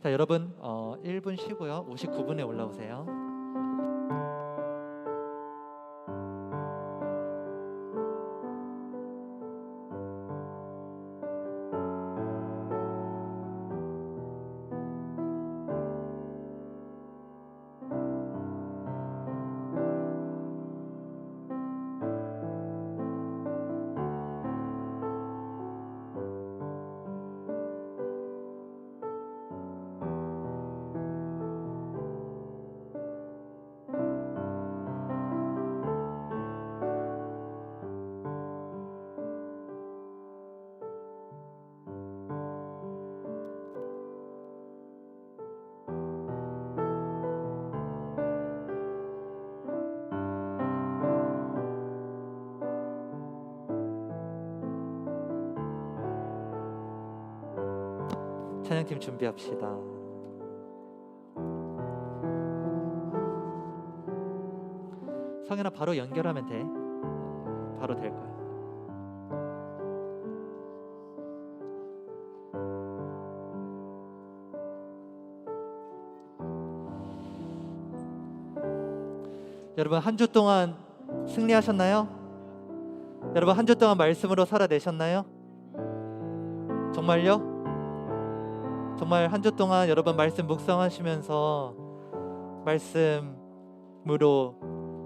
자, 여러분 1분 쉬고요. 59분에 올라오세요. 찬양팀 준비합시다. 성현아, 바로 연결하면 돼. 바로 될 거야. 여러분, 한 주 동안 승리하셨나요? 여러분, 한 주 동안 말씀으로 살아내셨나요? 정말요? 정말 한 주 동안 여러분 말씀 묵상하시면서 말씀으로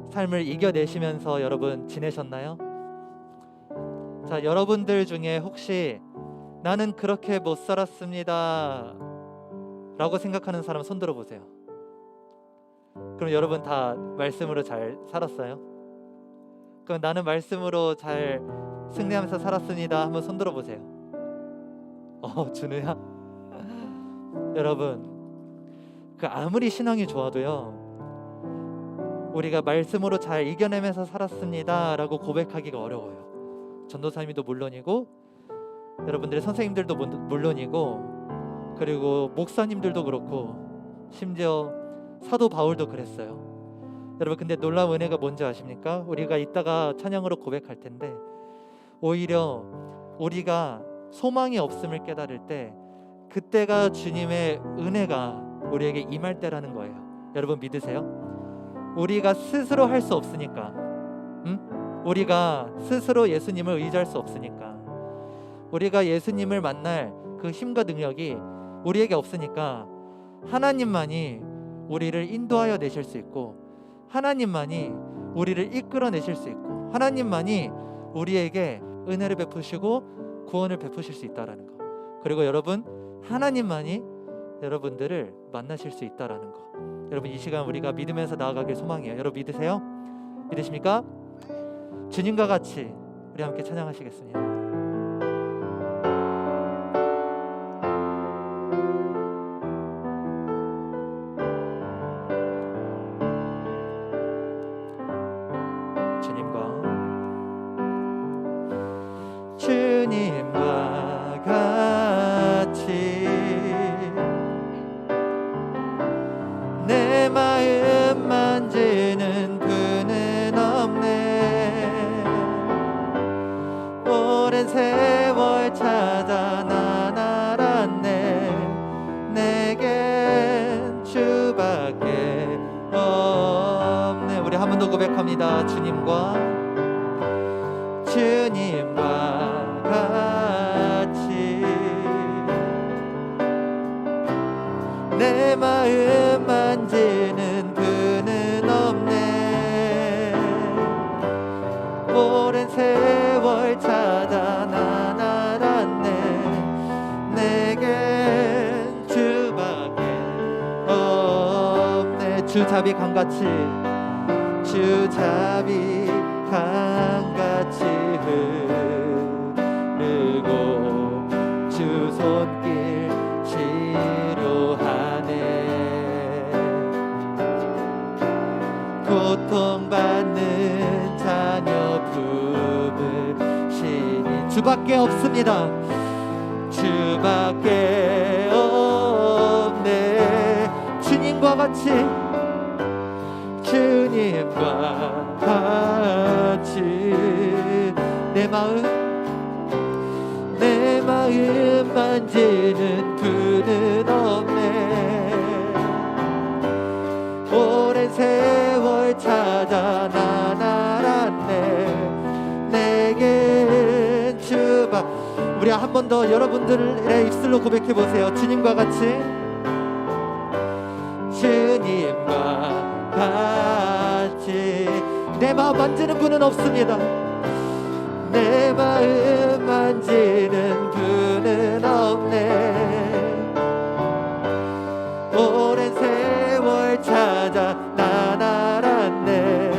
삶을 이겨내시면서 여러분 지내셨나요? 자, 여러분들 중에 혹시 나는 그렇게 못 살았습니다 라고 생각하는 사람 손 들어보세요. 그럼 여러분 다 말씀으로 잘 살았어요? 그럼 나는 말씀으로 잘 승리하면서 살았습니다 한번 손 들어보세요. 준우야? 여러분, 그 아무리 신앙이 좋아도요, 우리가 말씀으로 잘 이겨내면서 살았습니다 라고 고백하기가 어려워요. 전도사님도 물론이고 여러분들의 선생님들도 물론이고 그리고 목사님들도 그렇고 심지어 사도 바울도 그랬어요. 여러분, 근데 놀라운 은혜가 뭔지 아십니까? 우리가 이따가 찬양으로 고백할 텐데 오히려 우리가 소망이 없음을 깨달을 때 그때가 주님의 은혜가 우리에게 임할 때라는 거예요. 여러분 믿으세요? 우리가 스스로 할 수 없으니까, 우리가 스스로 예수님을 의지할 수 없으니까, 우리가 예수님을 만날 그 힘과 능력이 우리에게 없으니까 하나님만이 우리를 인도하여 내실 수 있고, 하나님만이 우리를 이끌어 내실 수 있고, 하나님만이 우리에게 은혜를 베푸시고 구원을 베푸실 수 있다라는 거. 그리고 여러분, 하나님만이 여러분들을 만나실 수 있다라는 거. 여러분, 이 시간 우리가 믿으면서 나아가길 소망해요. 여러분 믿으세요? 믿으십니까? 주님과 같이 우리 함께 찬양하시겠습니다. 주님과 같이 내 마음 만지는 분은 없네. 오랜 세월 찾아 난 알았네. 내겐 주밖에 없네. 우리 한 번 더 고백합니다. 주님과 같이 내 마음 만지는 분은 없네. 오랜 세월 찾아 난 알았네. 내겐 주밖에 없네. 주자비 강같이, 주자비 강같이 흐르고 주 손길 치료하네. 고통받는 자녀 품으시니 주밖에 없습니다. 주밖에 없네. 주님과 같이, 주님과 같이 내 마음 만지는 분은 없네. 우리 한 번 더 여러분들의 입술로 고백해 보세요. 주님과 같이, 주님과 같이 내 마음 만지는 분은 없습니다. 내 마음 만지는 분은 없네. 오랜 세월 찾아 난 알았네.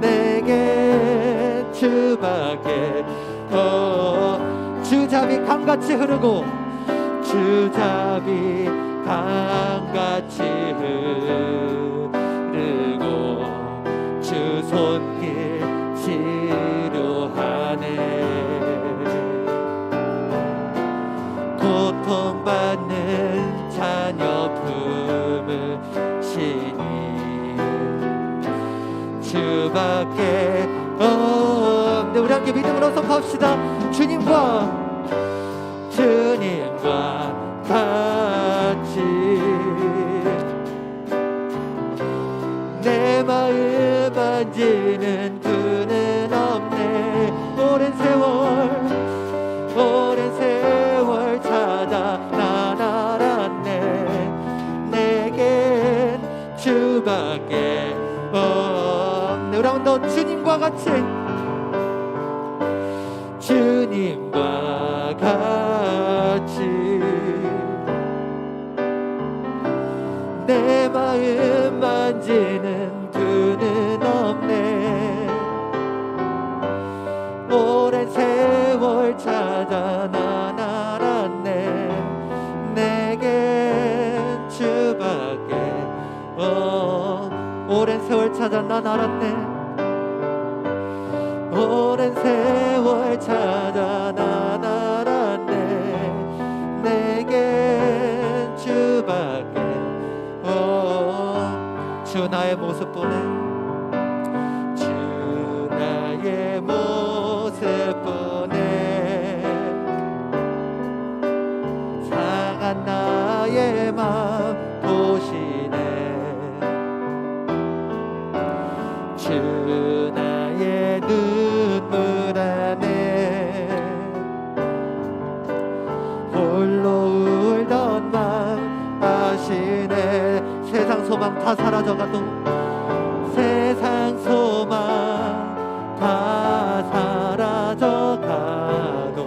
내게 주밖에 주잡이 강같이 흐르고, 주잡이 강같이 흐르고, 주 손길 치료하네. 고통받는 자녀 품으시니 주밖에 없네. 우리 함께 믿음으로 선포합시다. 주님과 같이 내 마음 만지는 분은 없네. 오랜 세월 찾아 난 알았네. 내겐 주밖에 없네. 우리 한번 더 주님과 같이, 주님과 같이 내 마음 만지는 분은 없네. 오랜 세월 찾아 난 알았네. 내겐 주밖에 오랜 세월 찾아 난 알았네. 오랜 세월 찾아 난 알았네. 내겐 주밖에 주 나의 모습 보네. 주 나의 모습 보네. 상한 나의 마음 보시네. 주 나의 눈물 안에 홀로 울던 마음 아시네. 세상 소망 다 사라져가도, 세상 소망 다 사라져가도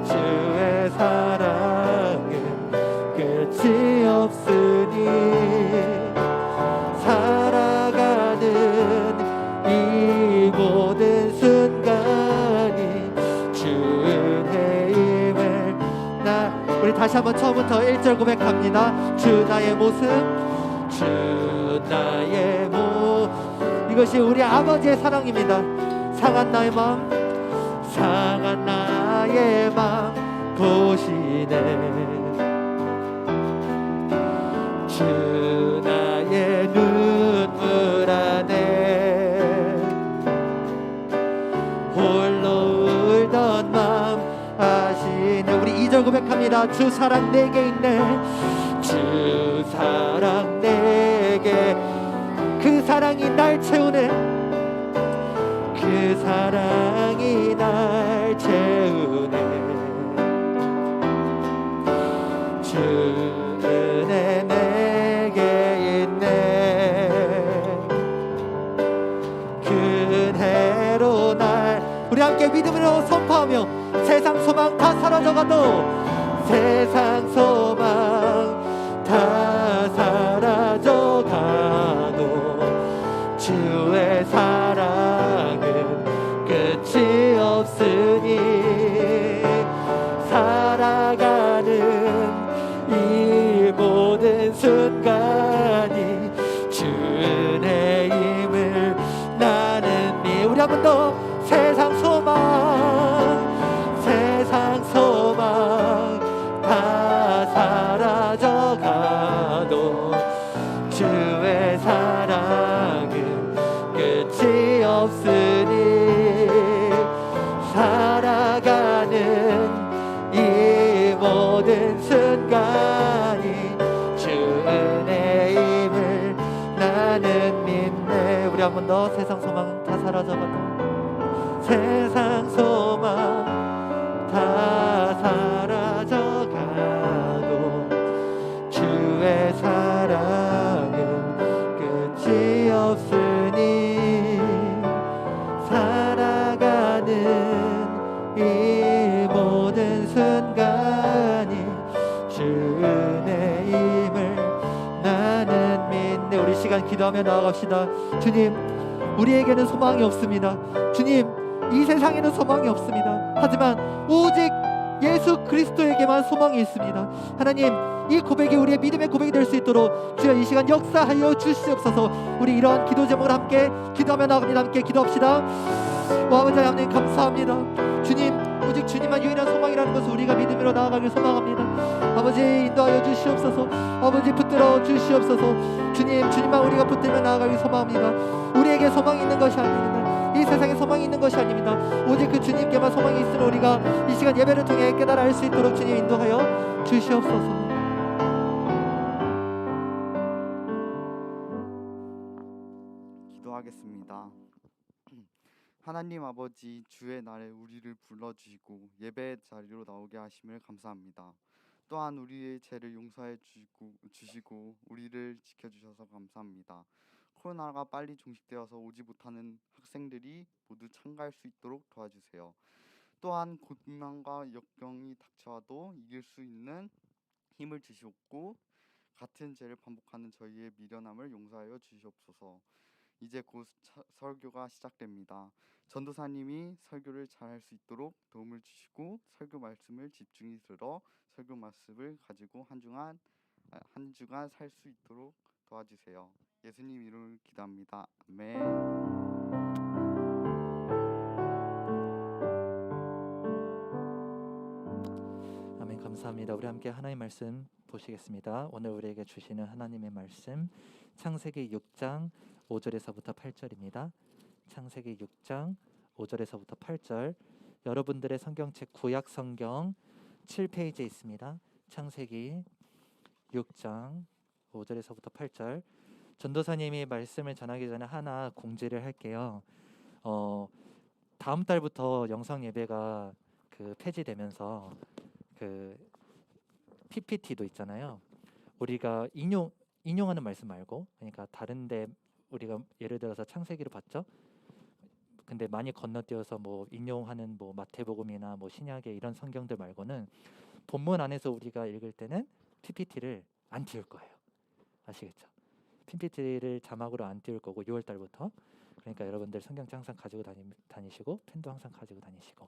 주의 사랑은 끝이 없으니 살아가는 이 모든 순간이 주 은혜임을 우리 다시 한번 처음부터 1절 고백합니다. 주 나의 모습, 주 나의 이것이 우리 아버지의 사랑입니다. 상한 나의 마음, 상한 나의 마음 보시네. 주 나의 눈물 안에 홀로 울던 마음 아시네. 우리 2절 고백합니다. 주 사랑 내게 있네. 주 사랑 내게, 그 사랑이 날 채우네. 그 사랑이 날 채우네. 주 은혜 내게 있네. 그 은혜로 날, 우리 함께 믿음으로 선포하며, 세상 소망 다 사라져가도, 세상 소망 다 사라져가도 주의 사랑은 끝이 없으니 살아가는 이 모든 순간이 주 은혜임을 나는 믿. 우리 한 번 더. 세상 소망, 세상 소망 다 사라져가도 주의 사랑은 끝이 없으니 살아가는 이 모든 순간이 주 은혜임을 나는 믿네. 우리 한 번 더. 세상 소망 다 사라져가도, 세상 소망 다 시간 기도하며 나아갑시다. 주님, 우리에게는 소망이 없습니다. 주님, 이 세상에는 소망이 없습니다. 하지만 오직 예수 그리스도에게만 소망이 있습니다. 하나님, 이 고백이 우리의 믿음의 고백이 될 수 있도록 주여 이 시간 역사하여 주시옵소서. 우리 이러한 기도 제목을 함께 기도하며 나갑니다. 함께 기도합시다. 아버지 하나님, 감사합니다. 주님, 오직 주님만 유일한 소망이라는 것을 우리가 믿음으로 나아가길 소망합니다. 아버지, 인도하여 주시옵소서. 아버지, 붙들어 주시옵소서. 주님, 주님만 우리가 붙들며 나아가길 소망합니다. 우리에게 소망이 있는 것이 아닙니다. 이 세상에 소망이 있는 것이 아닙니다. 오직 그 주님께만 소망이 있으므로 우리가 이 시간 예배를 통해 깨달아 알 수 있도록 주님 인도하여 주시옵소서. 기도하겠습니다. 하나님 아버지, 주의 날에 우리를 불러주시고 예배 자리로 나오게 하심을 감사합니다. 또한 우리의 죄를 용서해 주시고 우리를 지켜주셔서 감사합니다. 코로나가 빨리 종식되어서 오지 못하는 학생들이 모두 참가할 수 있도록 도와주세요. 또한 고난과 역경이 닥쳐와도 이길 수 있는 힘을 주시옵고 같은 죄를 반복하는 저희의 미련함을 용서하여 주시옵소서. 이제 곧 설교가 시작됩니다. 전도사님이 설교를 잘할 수 있도록 도움을 주시고 설교 말씀을 집중히 들어 설교 말씀을 가지고 한 주간 살 수 있도록 도와주세요. 예수님 이름으로 기도합니다. 아멘. 아멘. 감사합니다. 우리 함께 하나님의 말씀 보시겠습니다. 오늘 우리에게 주시는 하나님의 말씀 창세기 6장 5절에서부터 8절입니다. 창세기 6장 5절에서부터 8절, 여러분들의 성경책 구약 성경 7페이지에 있습니다. 창세기 6장 5절에서부터 8절. 전도사님이 말씀을 전하기 전에 하나 공지를 할게요. 다음 달부터 영상 예배가 폐지되면서 PPT도 있잖아요. 우리가 인용하는 말씀 말고, 그러니까 다른데 우리가 예를 들어서 창세기를 봤죠. 근데 많이 건너뛰어서 뭐 인용하는 뭐 마태복음이나 뭐 신약의 이런 성경들 말고는 본문 안에서 우리가 읽을 때는 PPT를 안 띄울 거예요. 아시겠죠? PPT를 자막으로 안 띄울 거고 6월 달부터. 그러니까 여러분들 성경책 항상 가지고 다니시고 펜도 항상 가지고 다니시고.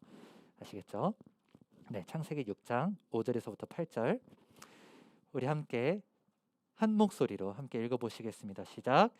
아시겠죠? 네, 창세기 6장 5절에서부터 8절 우리 함께 한 목소리로 함께 읽어보시겠습니다. 시작.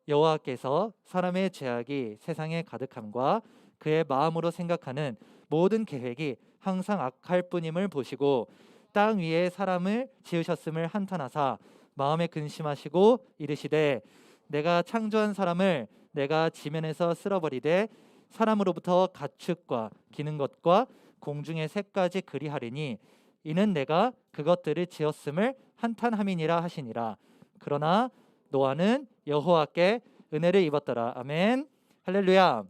여호와께서 사람의 죄악이 세상에 가득함과 그의 마음으로 생각하는 모든 계획이 항상 악할 뿐임을 보시고 땅 위에 사람을 지으셨음을 한탄하사 마음에 근심하시고 이르시되 내가 창조한 사람을 내가 지면에서 쓸어버리되 사람으로부터 가축과 기는 것과 공중의 새까지 그리하리니 이는 내가 그것들을 지었음을 한탄함이니라 하시니라. 그러나 노아는 여호와께 은혜를 입었더라. 아멘. 할렐루야.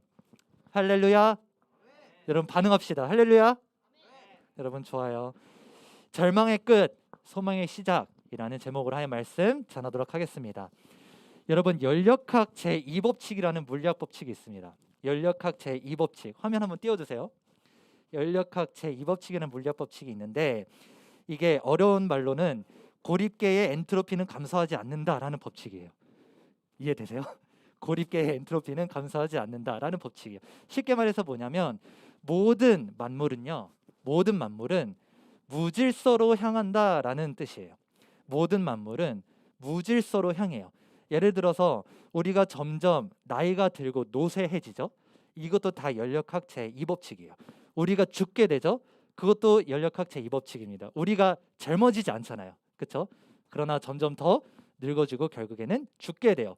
할렐루야. 여러분 반응합시다. 할렐루야. 여러분 좋아요. 절망의 끝, 소망의 시작이라는 제목으로 하나님의 말씀 전하도록 하겠습니다. 여러분 연력학 제2법칙이라는 물리학 법칙이 있습니다. 연력학 제2법칙 화면 한번 띄워주세요. 연력학 제2법칙이라는 물리학 법칙이 있는데 이게 어려운 말로는 고립계의 엔트로피는 감소하지 않는다라는 법칙이에요. 이해되세요? 고립계의 엔트로피는 감소하지 않는다라는 법칙이에요. 쉽게 말해서 뭐냐면 모든 만물은 무질서로 향한다라는 뜻이에요. 모든 만물은 무질서로 향해요. 예를 들어서 우리가 점점 나이가 들고 노쇠해지죠. 이것도 다 연력학 제2법칙이에요. 우리가 죽게 되죠. 그것도 연력학 제2법칙입니다. 우리가 젊어지지 않잖아요. 그렇죠? 그러나 점점 더 늙어지고 결국에는 죽게 돼요.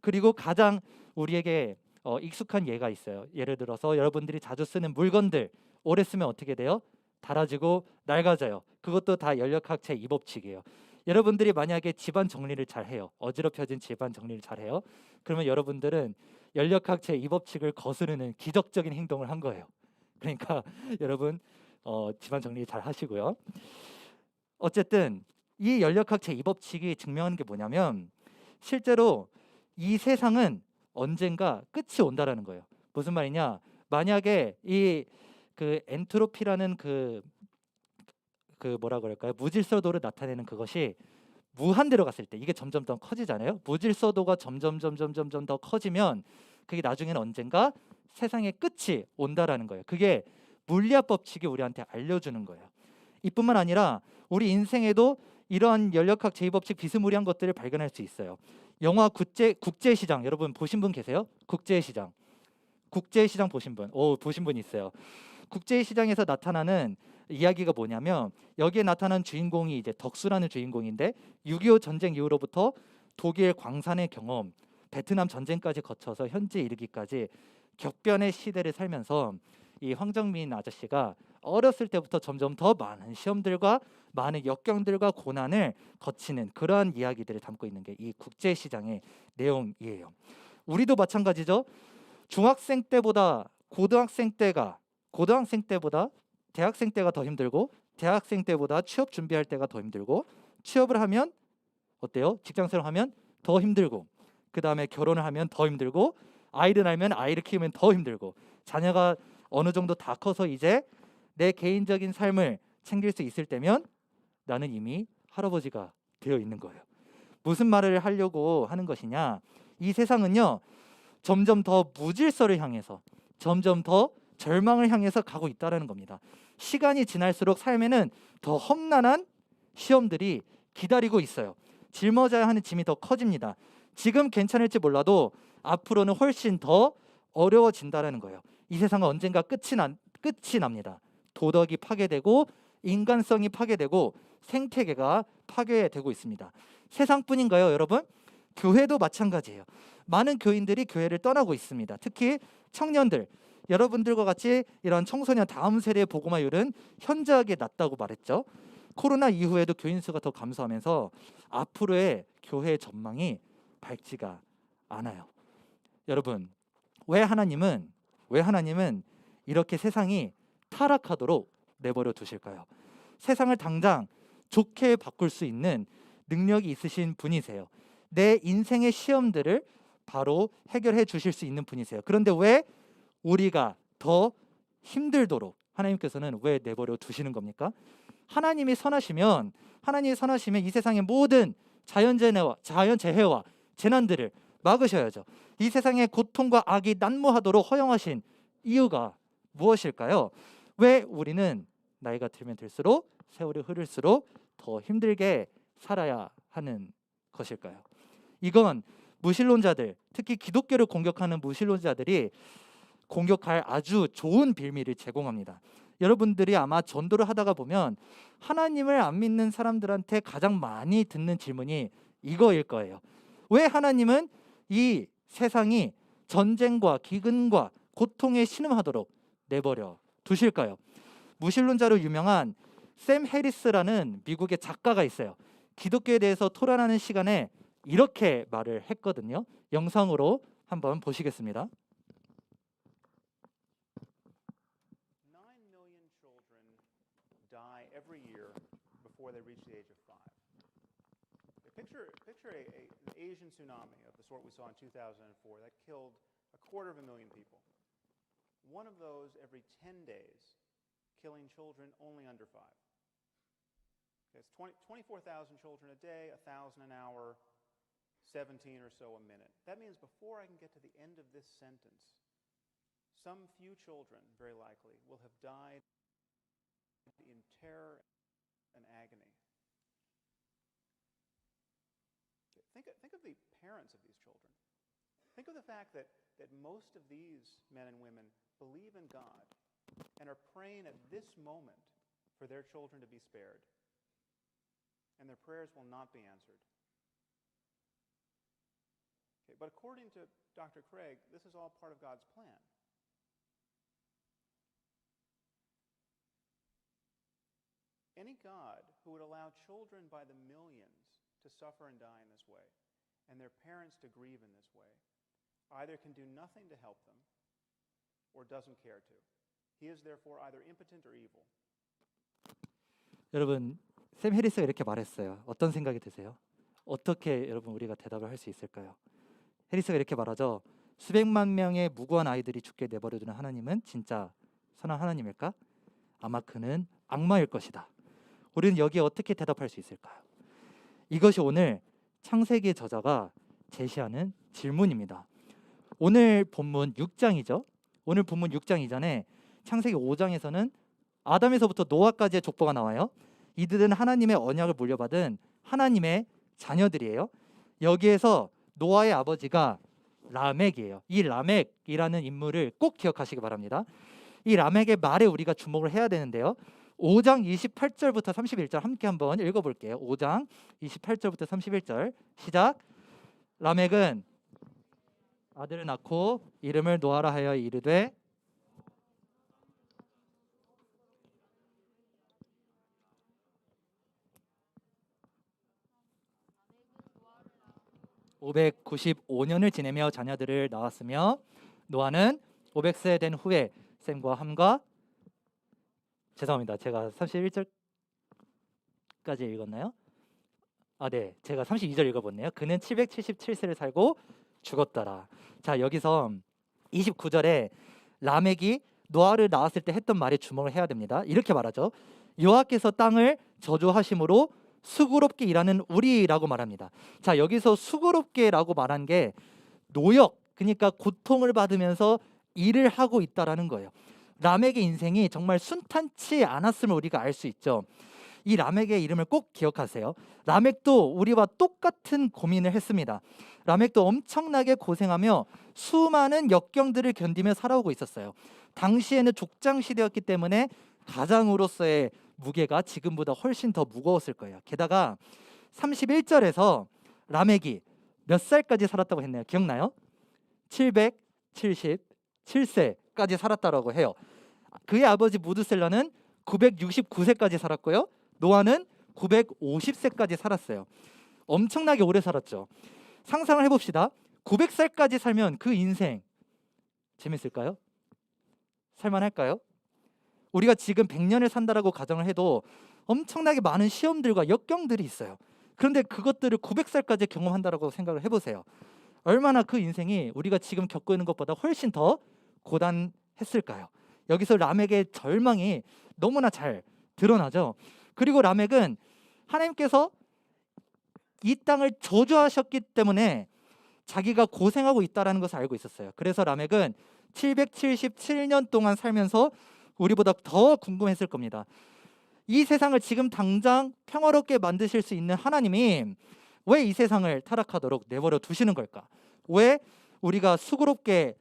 그리고 가장 우리에게 익숙한 예가 있어요. 예를 들어서 여러분들이 자주 쓰는 물건들 오래 쓰면 어떻게 돼요? 닳아지고 낡아져요. 그것도 다 연력학 제2법칙이에요. 여러분들이 만약에 집안 정리를 잘 해요. 어지럽혀진 집안 정리를 잘 해요. 그러면 여러분들은 연력학 제2법칙을 거스르는 기적적인 행동을 한 거예요. 그러니까 여러분 집안 정리 잘 하시고요. 어쨌든 이 연력학 제2법칙이 증명하는 게 뭐냐면 실제로 이 세상은 언젠가 끝이 온다라는 거예요. 무슨 말이냐? 만약에 이 엔트로피라는 뭐라 그럴까요? 무질서도를 나타내는 그것이 무한대로 갔을 때 이게 점점 더 커지잖아요. 무질서도가 점점 더 커지면 그게 나중에는 언젠가 세상의 끝이 온다라는 거예요. 그게 물리학 법칙이 우리한테 알려주는 거예요. 이뿐만 아니라 우리 인생에도 이러한 연력학 제2법칙 비스무리한 것들을 발견할 수 있어요. 영화 국제시장 여러분 보신 분 계세요? 국제시장 보신 분? 보신 분 있어요. 국제시장에서 나타나는 이야기가 뭐냐면 여기에 나타난 주인공이 이제 덕수라는 주인공인데 6.25 전쟁 이후로부터 독일 광산의 경험, 베트남 전쟁까지 거쳐서 현재 이르기까지 격변의 시대를 살면서 이 황정민 아저씨가 어렸을 때부터 점점 더 많은 시험들과 많은 역경들과 고난을 거치는 그러한 이야기들을 담고 있는 게 이 국제시장의 내용이에요. 우리도 마찬가지죠. 중학생 때보다 고등학생 때보다 대학생 때가 더 힘들고 대학생 때보다 취업 준비할 때가 더 힘들고 취업을 하면 어때요? 직장생활 하면 더 힘들고 그 다음에 결혼을 하면 더 힘들고 아이를 낳으면 아이를 키우면 더 힘들고 자녀가 어느 정도 다 커서 이제 내 개인적인 삶을 챙길 수 있을 때면 나는 이미 할아버지가 되어 있는 거예요. 무슨 말을 하려고 하는 것이냐? 이 세상은요 점점 더 무질서를 향해서 점점 더 절망을 향해서 가고 있다는 겁니다. 시간이 지날수록 삶에는 더 험난한 시험들이 기다리고 있어요. 짊어져야 하는 짐이 더 커집니다. 지금 괜찮을지 몰라도 앞으로는 훨씬 더 어려워진다는 거예요. 이 세상은 언젠가 끝이 납니다. 도덕이 파괴되고 인간성이 파괴되고 생태계가 파괴되고 있습니다. 세상뿐인가요, 여러분? 교회도 마찬가지예요. 많은 교인들이 교회를 떠나고 있습니다. 특히 청년들, 여러분들과 같이 이런 청소년 다음 세대의 복음화율은 현저하게 낮다고 말했죠. 코로나 이후에도 교인 수가 더 감소하면서 앞으로의 교회의 전망이 밝지가 않아요. 여러분, 왜 하나님은 이렇게 세상이 타락하도록 내버려 두실까요? 세상을 당장 좋게 바꿀 수 있는 능력이 있으신 분이세요. 내 인생의 시험들을 바로 해결해 주실 수 있는 분이세요. 그런데 왜 우리가 더 힘들도록 하나님께서는 왜 내버려 두시는 겁니까? 하나님이 선하시면 이 세상의 모든 자연재해와 재난들을 막으셔야죠. 이 세상의 고통과 악이 난무하도록 허용하신 이유가 무엇일까요? 왜 우리는 나이가 들면 들수록 세월이 흐를수록 더 힘들게 살아야 하는 것일까요? 이건 무신론자들, 특히 기독교를 공격하는 무신론자들이 공격할 아주 좋은 빌미를 제공합니다. 여러분들이 아마 전도를 하다가 보면 하나님을 안 믿는 사람들한테 가장 많이 듣는 질문이 이거일 거예요. 왜 하나님은 이 세상이 전쟁과 기근과 고통에 신음하도록 내버려 두실까요? 무신론자로 유명한 샘 해리스라는 미국의 작가가 있어요. 기독교에 대해서 토론하는 시간에 이렇게 말을 했거든요. 영상으로 한번 보시겠습니다. 9 million children die every year before they reach the age of 5. Picture an Asian tsunami of the sort we saw in 2004 that killed 250,000 people. One of those every 10 days, killing children only under 5. Okay, it's 24,000 children a day, 1,000 an hour, 17 or so a minute. That means before I can get to the end of this sentence, some few children, very likely, will have died in terror and agony. Think of the parents of these children. Think of the fact that most of these men and women believe in God and are praying at this moment for their children to be spared. And their prayers will not be answered. Okay, but according to Dr. Craig, this is all part of God's plan. Any God who would allow children by the millions to suffer and die in this way, and their parents to grieve in this way, either can do nothing to help them or doesn't care to. He is therefore either impotent or evil. 여러분, 샘 해리스가 이렇게 말했어요. 어떤 생각이 드세요? 어떻게 여러분 우리가 대답을 할 수 있을까요? 해리스가 이렇게 말하죠. 수백만 명의 무고한 아이들이 죽게 내버려두는 하나님은 진짜 선한 하나님일까? 아마 그는 악마일 것이다. 우리는 여기에 어떻게 대답할 수 있을까요? 이것이 오늘 창세기 저자가 제시하는 질문입니다. 오늘 본문 6장이죠. 오늘 본문 6장 이전에 창세기 5장에서는 아담에서부터 노아까지의 족보가 나와요. 이들은 하나님의 언약을 물려받은 하나님의 자녀들이에요. 여기에서 노아의 아버지가 라멕이에요. 이 라멕이라는 인물을 꼭 기억하시기 바랍니다. 이 라멕의 말에 우리가 주목을 해야 되는데요. 5장 28절부터 31절 함께 한번 읽어볼게요. 5장 28절부터 31절 시작. 라멕은 아들을 낳고 이름을 노아라 하여 이르되 595년을 지내며 자녀들을 낳았으며 노아는 500세 된 후에 셈과 함과 죄송합니다. 제가 31절까지 읽었나요? 네. 제가 32절 읽어봤네요. 그는 777세를 살고 죽었더라. 자, 여기서 29절에 라멕이 노아를 낳았을 때 했던 말에 주목을 해야 됩니다. 이렇게 말하죠. 여호와께서 땅을 저주하심으로 수고롭게 일하는 우리라고 말합니다. 자, 여기서 수고롭게라고 말한 게 노역, 그러니까 고통을 받으면서 일을 하고 있다라는 거예요. 라멕의 인생이 정말 순탄치 않았음을 우리가 알 수 있죠. 이 라멕의 이름을 꼭 기억하세요. 라멕도 우리와 똑같은 고민을 했습니다. 라멕도 엄청나게 고생하며 수많은 역경들을 견디며 살아오고 있었어요. 당시에는 족장 시대였기 때문에 가장으로서의 무게가 지금보다 훨씬 더 무거웠을 거예요. 게다가 31절에서 라멕이 몇 살까지 살았다고 했나요? 기억나요? 777세까지 살았다라고 해요. 그의 아버지 무드셀라는 969세까지 살았고요. 노아는 950세까지 살았어요. 엄청나게 오래 살았죠. 상상을 해봅시다. 900살까지 살면 그 인생 재밌을까요? 살만할까요? 우리가 지금 100년을 산다라고 가정을 해도 엄청나게 많은 시험들과 역경들이 있어요. 그런데 그것들을 900살까지 경험한다라고 생각을 해보세요. 얼마나 그 인생이 우리가 지금 겪고 있는 것보다 훨씬 더 고단했을까요? 여기서 라멕의 절망이 너무나 잘 드러나죠. 그리고 라멕은 하나님께서 이 땅을 저주하셨기 때문에 자기가 고생하고 있다는 것을 알고 있었어요. 그래서 라멕은 777년 동안 살면서 우리보다 더 궁금했을 겁니다. 이 세상을 지금 당장 평화롭게 만드실 수 있는 하나님이 왜 이 세상을 타락하도록 내버려 두시는 걸까? 왜 우리가 수고롭게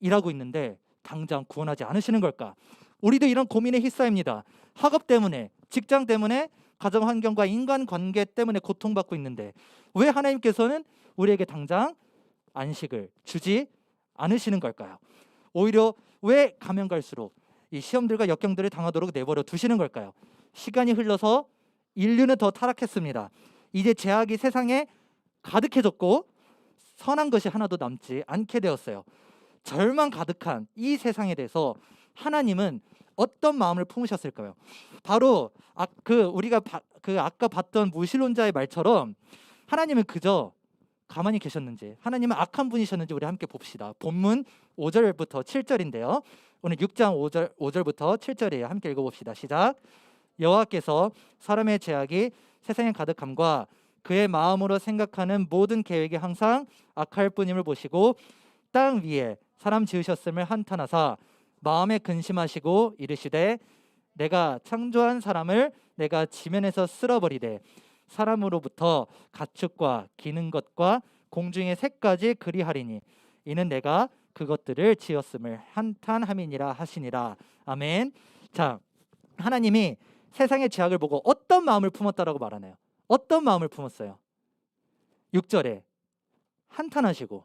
일하고 있는데 당장 구원하지 않으시는 걸까? 우리도 이런 고민에 휩싸입니다. 학업 때문에, 직장 때문에, 가정 환경과 인간 관계 때문에 고통받고 있는데 왜 하나님께서는 우리에게 당장 안식을 주지 않으시는 걸까요? 오히려 왜 가면 갈수록 이 시험들과 역경들을 당하도록 내버려 두시는 걸까요? 시간이 흘러서 인류는 더 타락했습니다. 이제 죄악이 세상에 가득해졌고 선한 것이 하나도 남지 않게 되었어요. 절망 가득한 이 세상에 대해서 하나님은 어떤 마음을 품으셨을까요? 바로 우리가 아까 봤던 무신론자의 말처럼 하나님은 그저 가만히 계셨는지, 하나님은 악한 분이셨는지 우리 함께 봅시다. 본문 5절부터 7절인데요. 오늘 6장 5절부터 7절이에요. 함께 읽어봅시다. 시작. 여호와께서 사람의 죄악이 세상에 가득함과 그의 마음으로 생각하는 모든 계획이 항상 악할 뿐임을 보시고 땅 위에 사람 지으셨음을 한탄하사 마음에 근심하시고 이르시되 내가 창조한 사람을 내가 지면에서 쓸어버리되 사람으로부터 가축과 기는 것과 공중의 새까지 그리하리니 이는 내가 그것들을 지었음을 한탄함이니라 하시니라. 아멘. 자, 하나님이 세상의 죄악을 보고 어떤 마음을 품었다라고 말하나요? 어떤 마음을 품었어요? 6절에 한탄하시고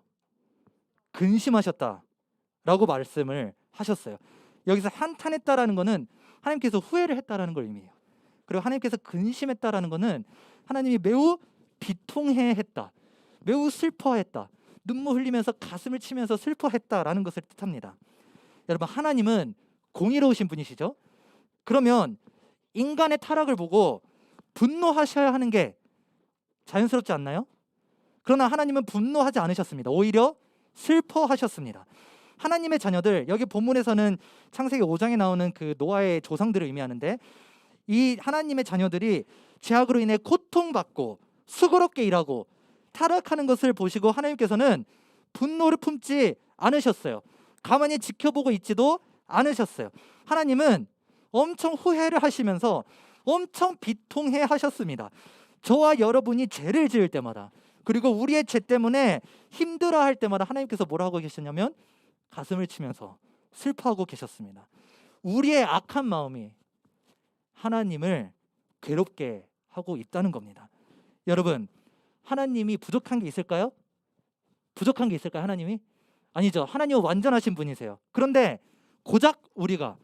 근심하셨다라고 말씀을 하셨어요. 여기서 한탄했다라는 것은 하나님께서 후회를 했다라는 걸 의미해요. 그리고 하나님께서 근심했다라는 것은 하나님이 매우 비통해했다, 매우 슬퍼했다, 눈물 흘리면서 가슴을 치면서 슬퍼했다라는 것을 뜻합니다. 여러분, 하나님은 공의로우신 분이시죠? 그러면 인간의 타락을 보고 분노하셔야 하는 게 자연스럽지 않나요? 그러나 하나님은 분노하지 않으셨습니다. 오히려 슬퍼하셨습니다. 하나님의 자녀들, 여기 본문에서는 창세기 5장에 나오는 그 노아의 조상들을 의미하는데 이 하나님의 자녀들이 죄악으로 인해 고통받고 수고롭게 일하고 타락하는 것을 보시고 하나님께서는 분노를 품지 않으셨어요. 가만히 지켜보고 있지도 않으셨어요. 하나님은 엄청 후회를 하시면서 엄청 비통해 하셨습니다. 저와 여러분이 죄를 지을 때마다, 그리고 우리의 죄 때문에 힘들어할 때마다 하나님께서 뭐라 하고 계셨냐면 가슴을 치면서 슬퍼하고 계셨습니다. 우리의 악한 마음이 하나님을 괴롭게 하고 있다는 겁니다. 여러분, 하나님이 부족한 게 있을까요? 부족한 게 있을까요? 하나님이? 아니죠. 하나님은 완전하신 분이세요. 그런데 고작 우리가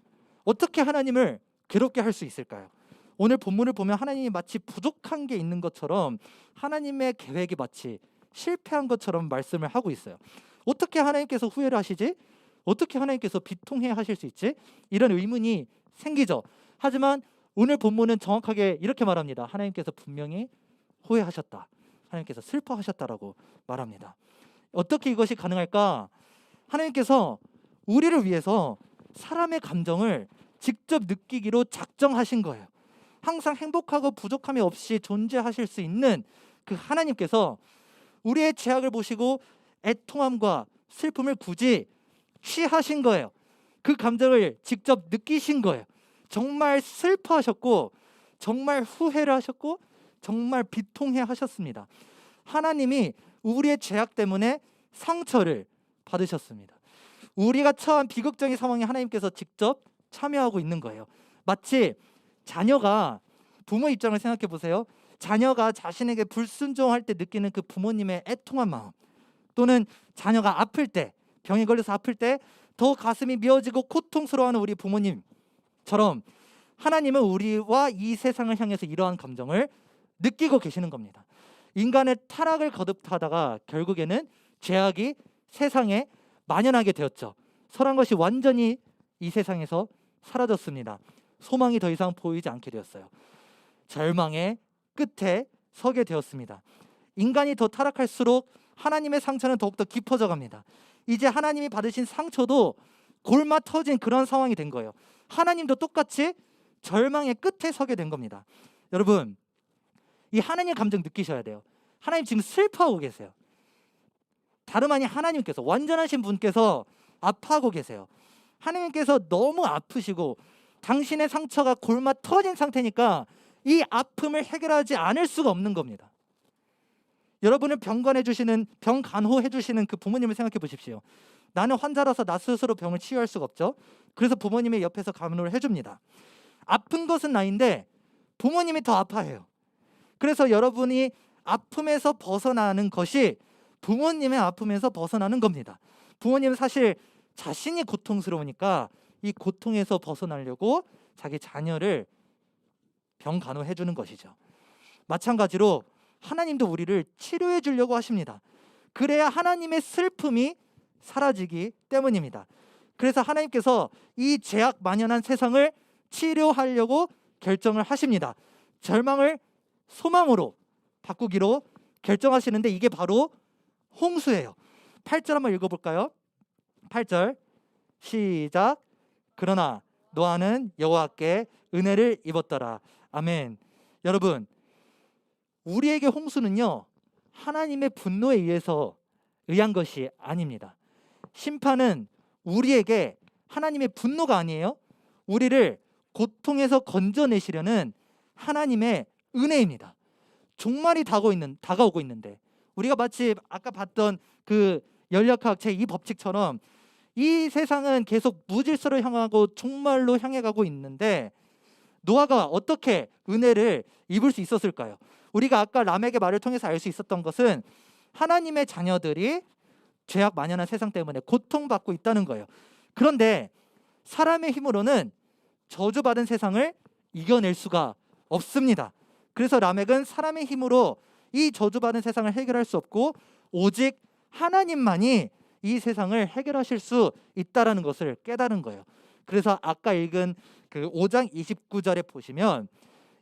어떻게 하나님을 괴롭게 할 수 있을까요? 오늘 본문을 보면 하나님이 마치 부족한 게 있는 것처럼 하나님의 계획이 마치 실패한 것처럼 말씀을 하고 있어요. 어떻게 하나님께서 후회를 하시지? 어떻게 하나님께서 비통해 하실 수 있지? 이런 의문이 생기죠. 하지만 오늘 본문은 정확하게 이렇게 말합니다. 하나님께서 분명히 후회하셨다. 하나님께서 슬퍼하셨다라고 말합니다. 어떻게 이것이 가능할까? 하나님께서 우리를 위해서 사람의 감정을 직접 느끼기로 작정하신 거예요. 항상 행복하고 부족함이 없이 존재하실 수 있는 그 하나님께서 우리의 죄악을 보시고 애통함과 슬픔을 굳이 취하신 거예요. 그 감정을 직접 느끼신 거예요. 정말 슬퍼하셨고 정말 후회를 하셨고 정말 비통해 하셨습니다. 하나님이 우리의 죄악 때문에 상처를 받으셨습니다. 우리가 처한 비극적인 상황에 하나님께서 직접 참여하고 있는 거예요. 마치 자녀가, 부모 입장을 생각해 보세요. 자녀가 자신에게 불순종할 때 느끼는 그 부모님의 애통한 마음, 또는 자녀가 아플 때, 병에 걸려서 아플 때 더 가슴이 미어지고 고통스러워하는 우리 부모님처럼 하나님은 우리와 이 세상을 향해서 이러한 감정을 느끼고 계시는 겁니다. 인간의 타락을 거듭하다가 결국에는 죄악이 세상에 만연하게 되었죠. 선한 것이 완전히 이 세상에서 사라졌습니다. 소망이 더 이상 보이지 않게 되었어요. 절망의 끝에 서게 되었습니다. 인간이 더 타락할수록 하나님의 상처는 더욱더 깊어져 갑니다. 이제 하나님이 받으신 상처도 골마 터진 그런 상황이 된 거예요. 하나님도 똑같이 절망의 끝에 서게 된 겁니다. 여러분, 이 하나님의 감정 느끼셔야 돼요. 하나님 지금 슬퍼하고 계세요. 다름 아닌 하나님께서, 완전하신 분께서 아파하고 계세요. 하나님께서 너무 아프시고 당신의 상처가 골마 터진 상태니까 이 아픔을 해결하지 않을 수가 없는 겁니다. 여러분을 병 간호해 주시는 그 부모님을 생각해 보십시오. 나는 환자라서 나 스스로 병을 치유할 수가 없죠. 그래서 부모님이 옆에서 간호를 해줍니다. 아픈 것은 나인데 부모님이 더 아파해요. 그래서 여러분이 아픔에서 벗어나는 것이 부모님의 아픔에서 벗어나는 겁니다. 부모님은 사실 자신이 고통스러우니까 이 고통에서 벗어나려고 자기 자녀를 병 간호해 주는 것이죠. 마찬가지로 하나님도 우리를 치료해 주려고 하십니다. 그래야 하나님의 슬픔이 사라지기 때문입니다. 그래서 하나님께서 이 죄악 만연한 세상을 치료하려고 결정을 하십니다. 절망을 소망으로 바꾸기로 결정하시는데 이게 바로 홍수예요. 8절 한번 읽어볼까요? 8절 시작. 그러나 노아는 여호와께 은혜를 입었더라. 아멘. 여러분, 우리에게 홍수는요, 하나님의 분노에 의해서 의한 것이 아닙니다. 심판은 우리에게 하나님의 분노가 아니에요. 우리를 고통에서 건져내시려는 하나님의 은혜입니다. 종말이 다가오고 있는데 우리가 마치 아까 봤던 그 연력학 제2 법칙처럼 이 세상은 계속 무질서를 향하고 종말로 향해 가고 있는데 노아가 어떻게 은혜를 입을 수 있었을까요? 우리가 아까 람에게 말을 통해서 알 수 있었던 것은 하나님의 자녀들이 죄악 만연한 세상 때문에 고통받고 있다는 거예요. 그런데 사람의 힘으로는 저주받은 세상을 이겨낼 수가 없습니다. 그래서 라멕은 사람의 힘으로 이 저주받은 세상을 해결할 수 없고 오직 하나님만이 이 세상을 해결하실 수 있다라는 것을 깨달은 거예요. 그래서 아까 읽은 그 5장 29절에 보시면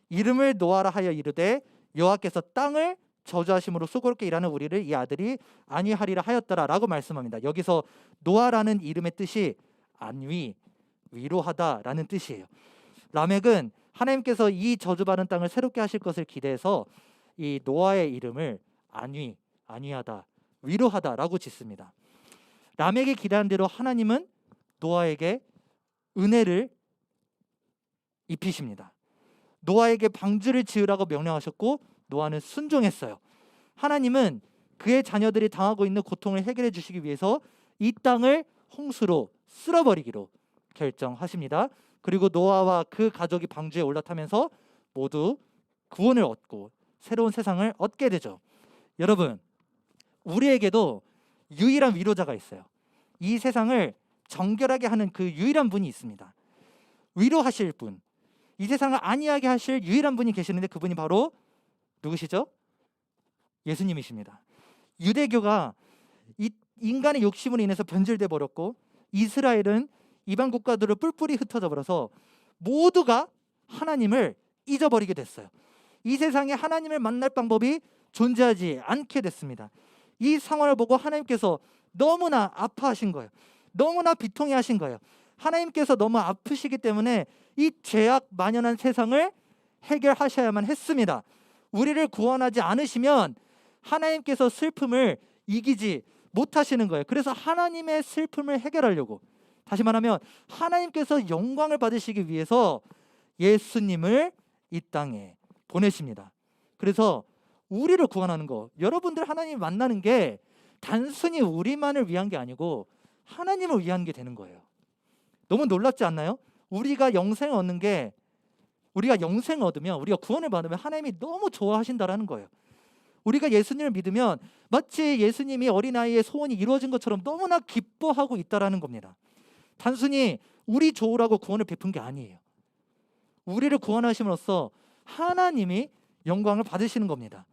이름을 노아라 하여 이르되 여호와께서 땅을 저주하심으로 수고롭게 일하는 우리를 이 아들이 안위하리라 하였더라라고 말씀합니다. 여기서 노아라는 이름의 뜻이 안위, 위로하다라는 뜻이에요. 라멕은 하나님께서 이 저주받은 땅을 새롭게 하실 것을 기대해서 이 노아의 이름을 안위하다, 위로하다라고 짓습니다. 람에게 기대한 대로 하나님은 노아에게 은혜를 입히십니다. 노아에게 방주를 지으라고 명령하셨고 노아는 순종했어요. 하나님은 그의 자녀들이 당하고 있는 고통을 해결해 주시기 위해서 이 땅을 홍수로 쓸어버리기로 결정하십니다. 그리고 노아와 그 가족이 방주에 올라타면서 모두 구원을 얻고 새로운 세상을 얻게 되죠. 여러분, 우리에게도 유일한 위로자가 있어요. 이 세상을 정결하게 하는 그 유일한 분이 있습니다. 위로하실 분, 이 세상을 안위하게 하실 유일한 분이 계시는데 그분이 바로 누구시죠? 예수님이십니다. 유대교가 인간의 욕심으로 인해서 변질돼 버렸고 이스라엘은 이방 국가들을 뿔뿔이 흩어져 버려서 모두가 하나님을 잊어버리게 됐어요. 이 세상에 하나님을 만날 방법이 존재하지 않게 됐습니다. 이 상황을 보고 하나님께서 너무나 아파하신 거예요. 너무나 비통해 하신 거예요. 하나님께서 너무 아프시기 때문에 이 죄악 만연한 세상을 해결하셔야만 했습니다. 우리를 구원하지 않으시면 하나님께서 슬픔을 이기지 못하시는 거예요. 그래서 하나님의 슬픔을 해결하려고, 다시 말하면 하나님께서 영광을 받으시기 위해서 예수님을 이 땅에 보내십니다. 그래서 우리를 구원하는 거, 여러분들 하나님 만나는 게 단순히 우리만을 위한 게 아니고 하나님을 위한 게 되는 거예요. 너무 놀랍지 않나요? 우리가 영생을 얻는 게, 우리가 영생을 얻으면, 우리가 구원을 받으면 하나님이 너무 좋아하신다라는 거예요. 우리가 예수님을 믿으면 마치 예수님이 어린아이의 소원이 이루어진 것처럼 너무나 기뻐하고 있다라는 겁니다. 단순히 우리 좋으라고 구원을 베푼 게 아니에요. 우리를 구원하심으로써 하나님이 영광을 받으시는 겁니다.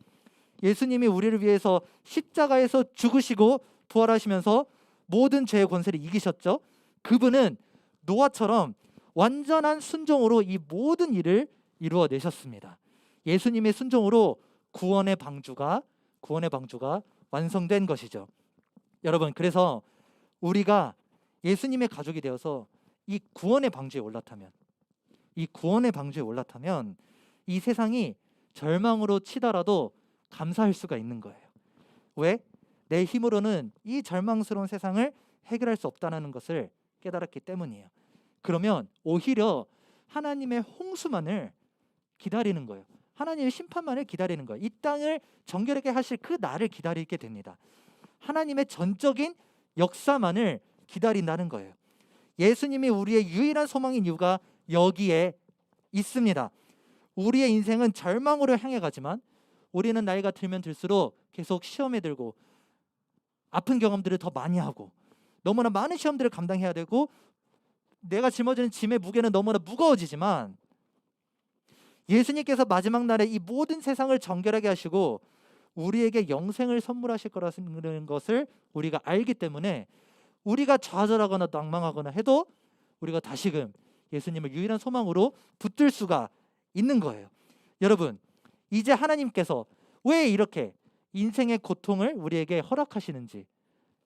예수님이 우리를 위해서 십자가에서 죽으시고 부활하시면서 모든 죄의 권세를 이기셨죠. 그분은 노아처럼 완전한 순종으로 이 모든 일을 이루어내셨습니다. 예수님의 순종으로 구원의 방주가 완성된 것이죠. 여러분, 그래서 우리가 예수님의 가족이 되어서 이 구원의 방주에 올라타면 이 세상이 절망으로 치더라도 감사할 수가 있는 거예요. 왜? 내 힘으로는 이 절망스러운 세상을 해결할 수 없다는 것을 깨달았기 때문이에요. 그러면 오히려 하나님의 홍수만을 기다리는 거예요. 하나님의 심판만을 기다리는 거예요. 이 땅을 정결하게 하실 그 날을 기다리게 됩니다. 하나님의 전적인 역사만을 기다린다는 거예요. 예수님이 우리의 유일한 소망인 이유가 여기에 있습니다. 우리의 인생은 절망으로 향해 가지만 우리는 나이가 들면 들수록 계속 시험에 들고 아픈 경험들을 더 많이 하고 너무나 많은 시험들을 감당해야 되고 내가 짊어지는 짐의 무게는 너무나 무거워지지만 예수님께서 마지막 날에 이 모든 세상을 정결하게 하시고 우리에게 영생을 선물하실 거라는 것을 우리가 알기 때문에 우리가 좌절하거나 낭망하거나 해도 우리가 다시금 예수님을 유일한 소망으로 붙들 수가 있는 거예요. 여러분, 이제 하나님께서 왜 이렇게 인생의 고통을 우리에게 허락하시는지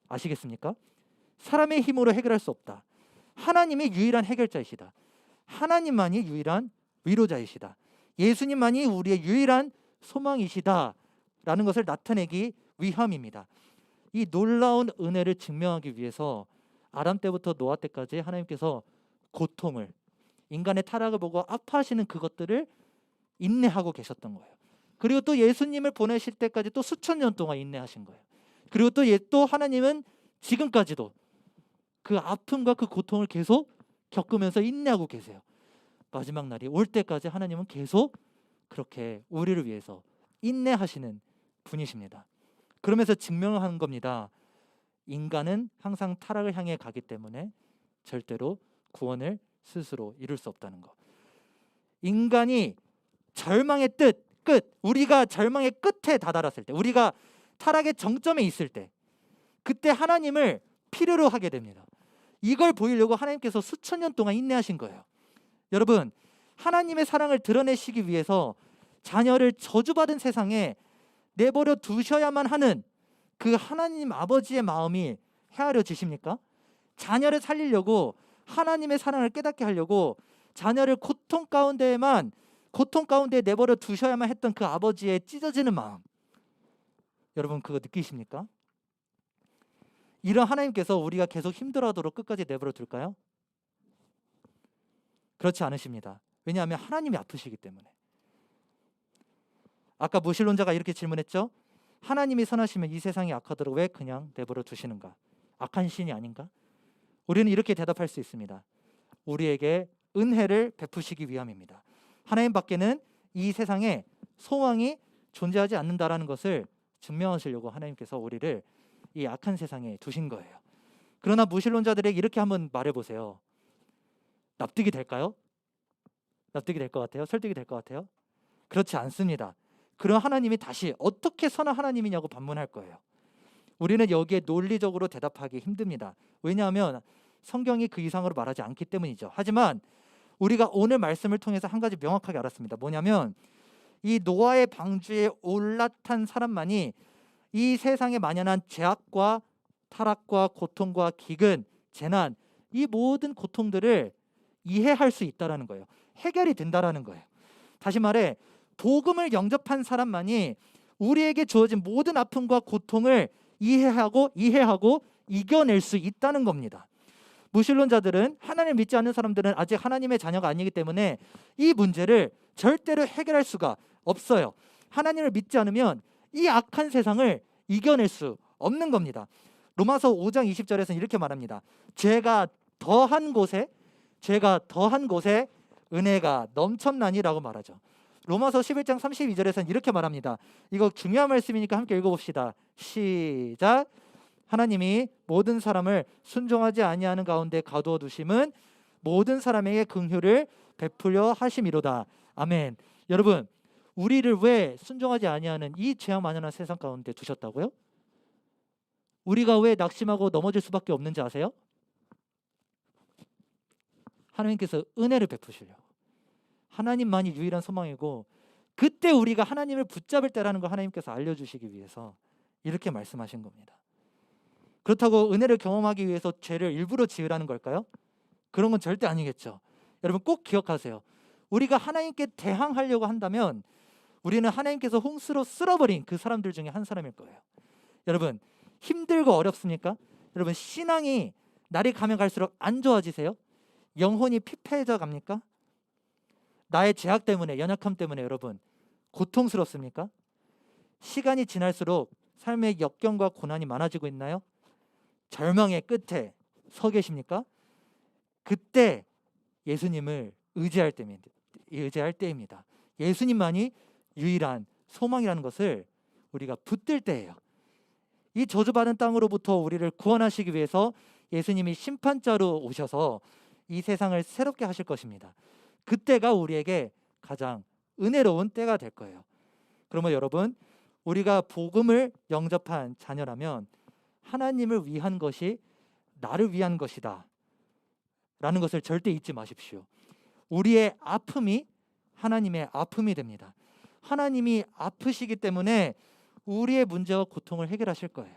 아시겠습니까? 사람의 힘으로 해결할 수 없다. 하나님이 유일한 해결자이시다. 하나님만이 유일한 위로자이시다. 예수님만이 우리의 유일한 소망이시다라는 것을 나타내기 위함입니다. 이 놀라운 은혜를 증명하기 위해서 아담 때부터 노아 때까지 하나님께서 고통을, 인간의 타락을 보고 아파하시는 그것들을 인내하고 계셨던 거예요. 그리고 또 예수님을 보내실 때까지 또 수천 년 동안 인내하신 거예요. 그리고 또 하나님은 지금까지도 그 아픔과 그 고통을 계속 겪으면서 인내하고 계세요. 마지막 날이 올 때까지 하나님은 계속 그렇게 우리를 위해서 인내하시는 분이십니다. 그러면서 증명하는 겁니다. 인간은 항상 타락을 향해 가기 때문에 절대로 구원을 스스로 이룰 수 없다는 것. 인간이 절망의 끝, 우리가 절망의 끝에 다다랐을 때, 우리가 타락의 정점에 있을 때, 그때 하나님을 필요로 하게 됩니다. 이걸 보이려고 하나님께서 수천 년 동안 인내하신 거예요. 여러분, 하나님의 사랑을 드러내시기 위해서 자녀를 저주받은 세상에 내버려 두셔야만 하는 그 하나님 아버지의 마음이 헤아려지십니까? 자녀를 살리려고, 하나님의 사랑을 깨닫게 하려고 자녀를 고통 가운데에만 고통 가운데 내버려 두셔야만 했던 그 아버지의 찢어지는 마음, 여러분 그거 느끼십니까? 이런 하나님께서 우리가 계속 힘들어하도록 끝까지 내버려 둘까요? 그렇지 않으십니다. 왜냐하면 하나님이 아프시기 때문에. 아까 무신론자가 이렇게 질문했죠. 하나님이 선하시면 이 세상이 악하도록 왜 그냥 내버려 두시는가? 악한 신이 아닌가? 우리는 이렇게 대답할 수 있습니다. 우리에게 은혜를 베푸시기 위함입니다. 하나님 밖에는 이 세상에 소망이 존재하지 않는다라는 것을 증명하시려고 하나님께서 우리를 이 악한 세상에 두신 거예요. 그러나 무신론자들에게 이렇게 한번 말해보세요. 납득이 될까요? 납득이 될 것 같아요? 설득이 될 것 같아요? 그렇지 않습니다. 그런 하나님이 다시 어떻게 선한 하나님이냐고 반문할 거예요. 우리는 여기에 논리적으로 대답하기 힘듭니다. 왜냐하면 성경이 그 이상으로 말하지 않기 때문이죠. 하지만 우리가 오늘 말씀을 통해서 한 가지 명확하게 알았습니다. 뭐냐면 이 노아의 방주에 올라탄 사람만이 이 세상에 만연한 죄악과 타락과 고통과 기근, 재난, 이 모든 고통들을 이해할 수 있다라는 거예요. 해결이 된다라는 거예요. 다시 말해 복음을 영접한 사람만이 우리에게 주어진 모든 아픔과 고통을 이해하고 이겨낼 수 있다는 겁니다. 무신론자들은, 하나님을 믿지 않는 사람들은 아직 하나님의 자녀가 아니기 때문에 이 문제를 절대로 해결할 수가 없어요. 하나님을 믿지 않으면 이 악한 세상을 이겨낼 수 없는 겁니다. 로마서 5장 20절에서는 이렇게 말합니다. 죄가 더한 곳에 은혜가 넘쳤나니라고 말하죠. 로마서 11장 32절에서는 이렇게 말합니다. 이거 중요한 말씀이니까 함께 읽어봅시다. 시작. 하나님이 모든 사람을 순종하지 아니하는 가운데 가두어 두심은 모든 사람에게 긍휼을 베풀려 하심이로다. 아멘. 여러분, 우리를 왜 순종하지 아니하는 이 죄악 만연한 세상 가운데 두셨다고요? 우리가 왜 낙심하고 넘어질 수밖에 없는지 아세요? 하나님께서 은혜를 베푸시려고. 하나님만이 유일한 소망이고, 그때 우리가 하나님을 붙잡을 때라는 걸 하나님께서 알려주시기 위해서 이렇게 말씀하신 겁니다. 그렇다고 은혜를 경험하기 위해서 죄를 일부러 지으라는 걸까요? 그런 건 절대 아니겠죠. 여러분 꼭 기억하세요. 우리가 하나님께 대항하려고 한다면 우리는 하나님께서 홍수로 쓸어버린 그 사람들 중에 한 사람일 거예요. 여러분 힘들고 어렵습니까? 여러분 신앙이 날이 가면 갈수록 안 좋아지세요? 영혼이 피폐해져 갑니까? 나의 죄악 때문에, 연약함 때문에 여러분 고통스럽습니까? 시간이 지날수록 삶의 역경과 고난이 많아지고 있나요? 절망의 끝에 서 계십니까? 그때 예수님을 의지할 때입니다. 예수님만이 유일한 소망이라는 것을 우리가 붙들 때예요. 이 저주받은 땅으로부터 우리를 구원하시기 위해서 예수님이 심판자로 오셔서 이 세상을 새롭게 하실 것입니다. 그때가 우리에게 가장 은혜로운 때가 될 거예요. 그러면 여러분, 우리가 복음을 영접한 자녀라면 하나님을 위한 것이 나를 위한 것이다 라는 것을 절대 잊지 마십시오. 우리의 아픔이 하나님의 아픔이 됩니다. 하나님이 아프시기 때문에 우리의 문제와 고통을 해결하실 거예요.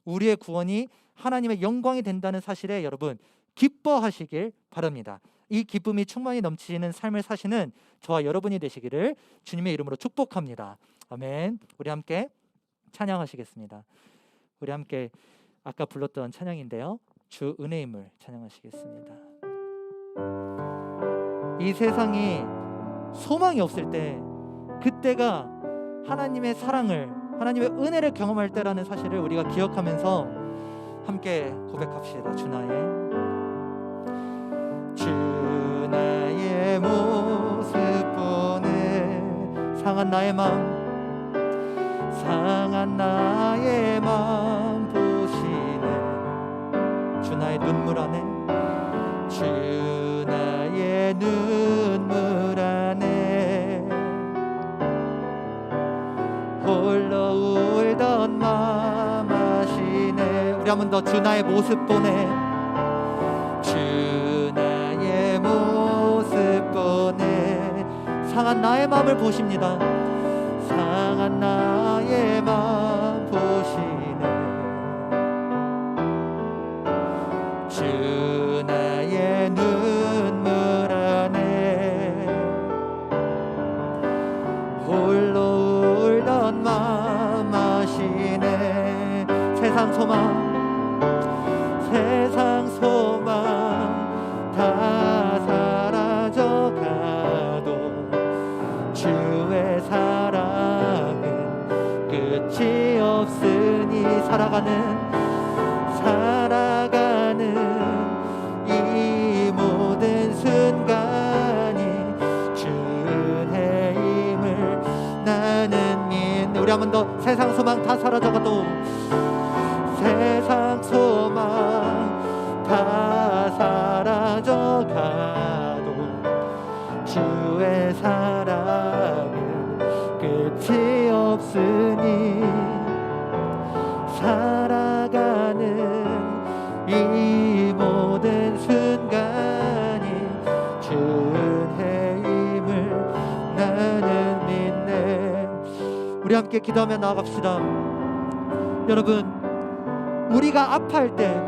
우리의 구원이 하나님의 영광이 된다는 사실에 여러분 기뻐하시길 바랍니다. 이 기쁨이 충만히 넘치는 삶을 사시는 저와 여러분이 되시기를 주님의 이름으로 축복합니다. 아멘. 우리 함께 찬양하시겠습니다. 우리 함께 아까 불렀던 찬양인데요. 주 은혜임을 찬양하시겠습니다. 이 세상이 소망이 없을 때, 그때가 하나님의 사랑을, 하나님의 은혜를 경험할 때라는 사실을 우리가 기억하면서 함께 고백합시다. 주 나의 모습 보내 상한 나의 맘 보시네. 주 나의 눈물 안에, 주 나의 눈물 안에 홀로 울던 맘 아시네. 우리 한 번 더. 주 나의 모습 보내, 주 나의 모습 보내 상한 나의 마음을 보십니다. 상한 나의 마음 보시네. 주 나의 눈물 안에 세상 소망 다 사라져가도 주의 사랑은 끝이 없으니 살아가는 이 모든 순간이 주의 힘을 나는 믿네. 우리 한 번 더. 세상 소망 다 사라져가도 세상 소망 다 사라져가도 주의 사랑은 끝이 없으니 살아가는 이 모든 순간이 주의 힘을 나는 믿네. 우리 함께 기도하며 나아갑시다. 여러분, 우리가 아파할 때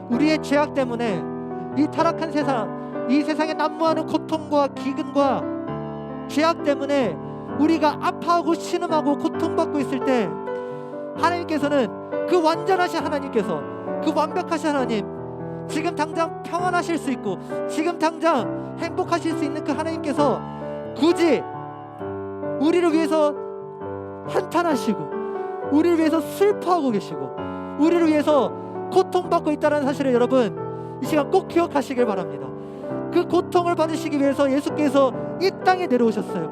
우리의 죄악 때문에 이 타락한 세상, 이 세상에 난무하는 고통과 기근과 죄악 때문에 우리가 아파하고 신음하고 고통받고 있을 때 하나님께서는 그 완전하신 하나님께서, 그 완벽하신 하나님, 지금 당장 평안하실 수 있고 지금 당장 행복하실 수 있는 그 하나님께서 굳이 우리를 위해서 한탄하시고 우리를 위해서 슬퍼하고 계시고 우리를 위해서 고통받고 있다는 사실을 여러분 이 시간 꼭 기억하시길 바랍니다. 그 고통을 받으시기 위해서 예수께서 이 땅에 내려오셨어요.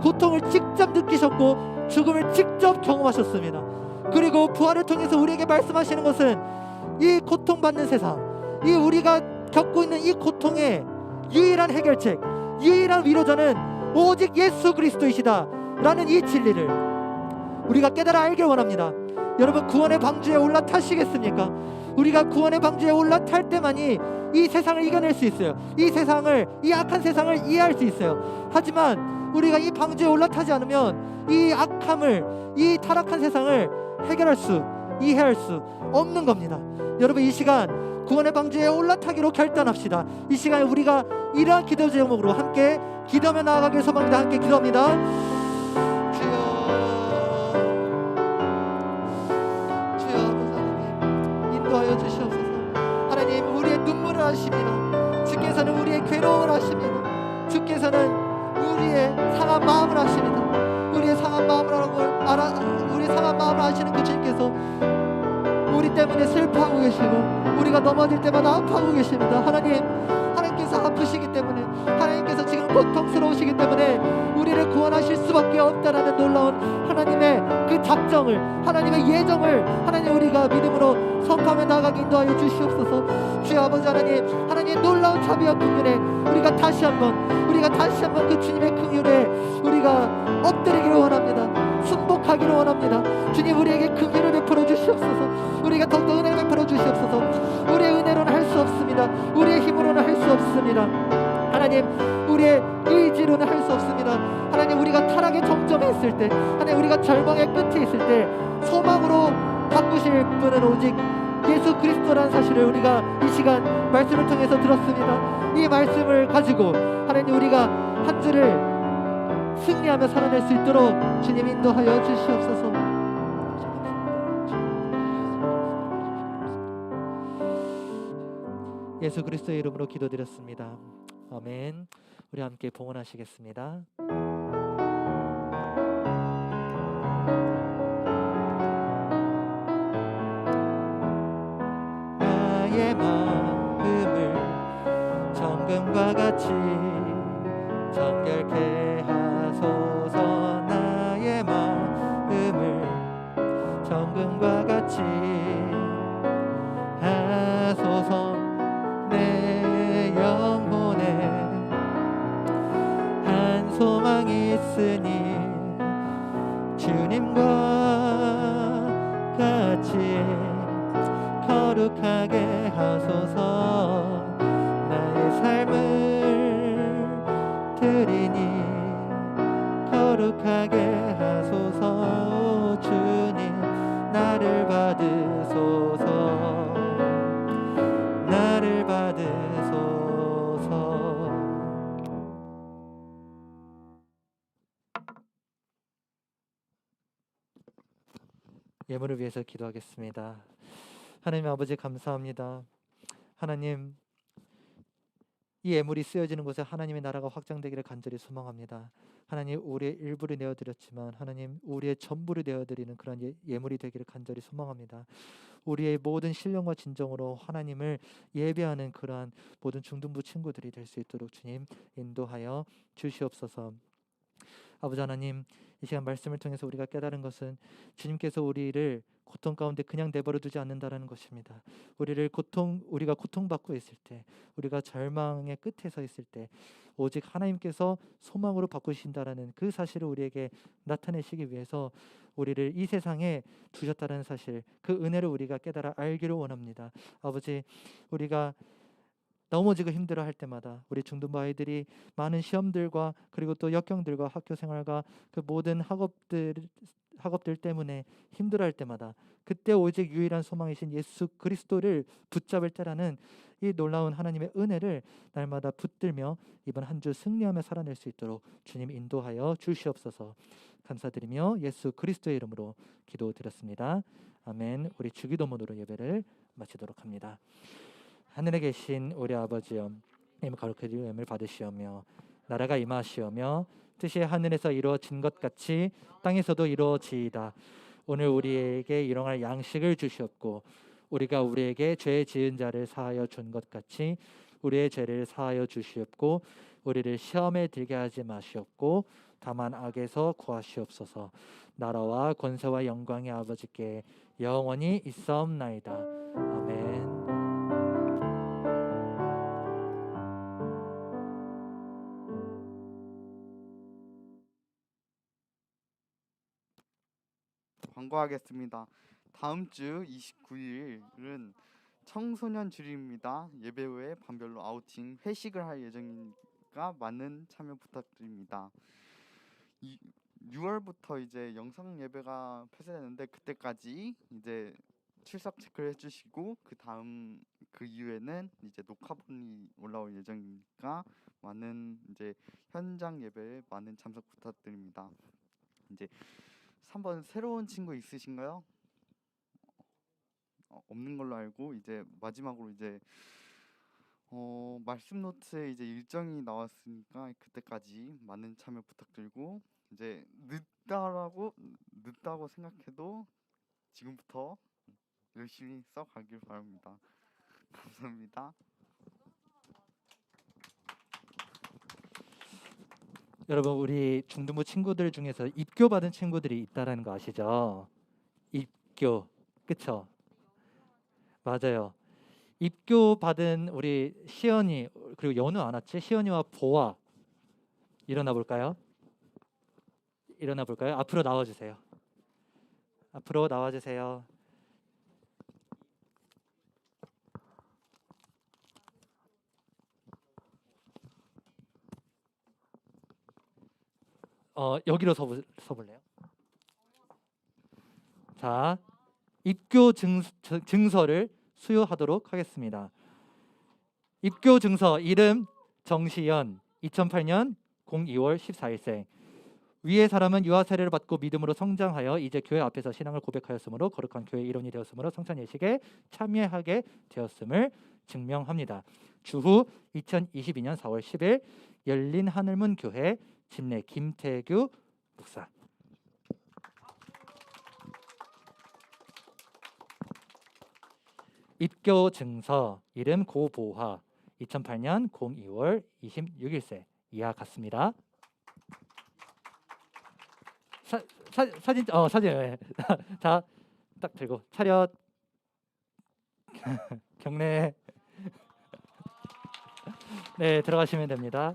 고통을 직접 느끼셨고 죽음을 직접 경험하셨습니다. 그리고 부활을 통해서 우리에게 말씀하시는 것은 이 고통받는 세상, 이 우리가 겪고 있는 이 고통의 유일한 해결책, 유일한 위로자는 오직 예수 그리스도이시다 라는 이 진리를 우리가 깨달아 알길 원합니다. 여러분, 구원의 방주에 올라타시겠습니까? 우리가 구원의 방주에 올라탈 때만이 이 세상을 이겨낼 수 있어요. 이 세상을, 이 악한 세상을 이해할 수 있어요. 하지만 우리가 이 방주에 올라타지 않으면 이 악함을, 이 타락한 세상을 해결할 수, 이해할 수 없는 겁니다. 여러분, 이 시간 구원의 방주에 올라타기로 결단합시다. 이 시간에 우리가 이러한 기도 제목으로 함께 기도하며 나아가길 소망합니다. 함께 기도합니다. 주여 아버지 하나님, 인도하여 주시옵소서. 하나님, 우리의 눈물을 아십니다. 주께서는 우리의 괴로움을 아십니다. 주께서는 우리의 상한 마음을 아십니다. 우리의 상한 마음을 우리의 상한 마음을 아시는 그 주님께서 우리 때문에 슬퍼하고 계시고 우리가 넘어질 때마다 아파하고 계십니다. 하나님께서 아프시기 때문에, 하나님께서 지금 고통스러우시기 때문에 우리를 구원하실 수밖에 없다라는 놀라운 하나님의 그 작정을, 하나님의 예정을 하나님 우리가 믿음으로 선포하며 나아가게 인도하여 주시옵소서. 주여 아버지 하나님 놀라운 자비와 긍휼에 우리가 다시 한번 그 주님의 긍휼에 우리가 엎드리기를 원합니다. 순복하기를 원합니다. 주님, 우리에게 긍휼을 베풀어 주시옵소서. 우리가 더욱더 은혜를 베풀어 주시옵소서. 우리의 은혜로는 할 수 없습니다. 우리의 힘으로는 할 수 없습니다. 하나님, 우리의 의지로는 할 수 없습니다. 하나님, 우리가 타락의 정점에 있을 때, 하나님 우리가 절망의 끝에 있을 때 소망으로 바꾸실 분은 오직 예수 그리스도라는 사실을 우리가 이 시간 말씀을 통해서 들었습니다. 이 말씀을 가지고 하나님 우리가 한 주를 승리하며 살아낼 수 있도록 주님 인도하여 주시옵소서. 예수 그리스도의 이름으로 기도드렸습니다. 아멘. 우리 함께 봉헌하시겠습니다. 나의 마음을 정금과 같이 정결케 하소서. 나의 마음을 정금과 같이 하소서. 내 영혼에 한 소망이 있으니 주님과 같이 거룩하게 하소서. 나의 삶을 드리니 거룩하게 하소서. 주님, 나를 받으소서. 나를 받으소서. 예물을 위해서 기도하겠습니다. 하나님 아버지 감사합니다. 하나님, 이 예물이 쓰여지는 곳에 하나님의 나라가 확장되기를 간절히 소망합니다. 하나님, 우리의 일부를 내어드렸지만 하나님, 우리의 전부를 내어드리는 그런 예물이 되기를 간절히 소망합니다. 우리의 모든 신령과 진정으로 하나님을 예배하는 그러한 모든 중등부 친구들이 될 수 있도록 주님 인도하여 주시옵소서. 아버지 하나님, 이 시간 말씀을 통해서 우리가 깨달은 것은 주님께서 우리를 고통 가운데 그냥 내버려 두지 않는다라는 것입니다. 우리가 고통받고 있을 때, 우리가 절망의 끝에 서 있을 때 오직 하나님께서 소망으로 바꾸신다라는 그 사실을 우리에게 나타내시기 위해서 우리를 이 세상에 두셨다는 사실, 그 은혜를 우리가 깨달아 알기를 원합니다. 아버지, 우리가 넘어지고 힘들어할 때마다 우리 중등부 아이들이 많은 시험들과 그리고 또 역경들과 학교 생활과 그 모든 학업들 때문에 힘들어할 때마다 그때 오직 유일한 소망이신 예수 그리스도를 붙잡을 때라는 이 놀라운 하나님의 은혜를 날마다 붙들며 이번 한 주 승리하며 살아낼 수 있도록 주님 인도하여 주시옵소서. 감사드리며 예수 그리스도의 이름으로 기도드렸습니다. 아멘. 우리 주기도문으로 예배를 마치도록 합니다. 하늘에 계신 우리 아버지여, 님 거룩히 여김을 받으시오며 나라가 임하시오며 뜻이 하늘에서 이루어진 것 같이 땅에서도 이루어지이다. 오늘 우리에게 일용할 양식을 주시옵고 우리가 우리에게 죄 지은 자를 사하여 준 것 같이 우리의 죄를 사하여 주시옵고 우리를 시험에 들게 하지 마시옵고 다만 악에서 구하시옵소서. 나라와 권세와 영광의 아버지께 영원히 있사옵나이다. 아멘. 광고하겠습니다. 다음 주 29일은 청소년 주일입니다. 예배 후에 반별로 아우팅 회식을 할 예정이니까 많은 참여 부탁드립니다. 6월부터 이제 영상 예배가 폐쇄되는데 그때까지 이제 출석 체크를 해주시고 그 이후에는 이제 녹화본이 올라올 예정이니까 많은 이제 현장 예배에 많은 참석 부탁드립니다. 이제 3번 새로운 친구 있으신가요? 없는 걸로 알고 이제 마지막으로 이제 말씀 노트에 이제 일정이 나왔으니까 그때까지 많은 참여 부탁드리고 이제 늦다고 생각해도 지금부터 열심히 써가길 바랍니다. 감사합니다. 여러분, 우리 중등부 친구들 중에서 입교 받은 친구들이 있다라는 거 아시죠? 입교, 그쵸? 맞아요. 입교 받은 우리 시연이, 그리고 연우 안 왔지? 시연이와 보아 일어나 볼까요? 앞으로 나와주세요. 앞으로 나와주세요. 여기로 서볼래요? 자, 입교 증서를 수여하도록 하겠습니다. 입교 증서 이름 정시연, 2008년 02월 14일생. 위의 사람은 유아 세례를 받고 믿음으로 성장하여 이제 교회 앞에서 신앙을 고백하였으므로 거룩한 교회 일원이 되었으므로 성찬 예식에 참여하게 되었음을 증명합니다. 주후 2022년 4월 10일 열린 하늘문 교회 집내 김태규 목사. 입교 증서 이름 고보화, 2008년 02월 26일생. 이하 같습니다. 사진 예. 자, 딱 들고 차렷. 경례. 네, 들어가시면 됩니다.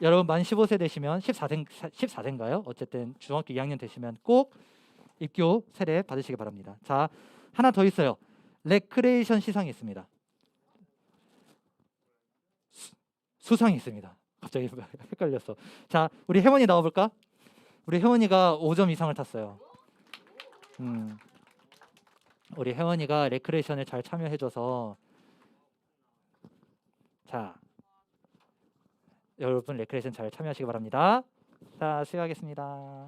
여러분 만 15세 되시면 14세인가요? 어쨌든 중학교 2학년 되시면 꼭 입교 세례 받으시기 바랍니다. 자, 하나 더 있어요. 레크레이션 시상이 있습니다. 수상이 있습니다. 갑자기 헷갈렸어. 자, 우리 혜원이 나와볼까? 우리 혜원이가 5점 이상을 탔어요. 우리 혜원이가 레크레이션에 잘 참여해줘서, 자, 여러분 레크레이션 잘 참여하시기 바랍니다. 자, 수여하겠습니다.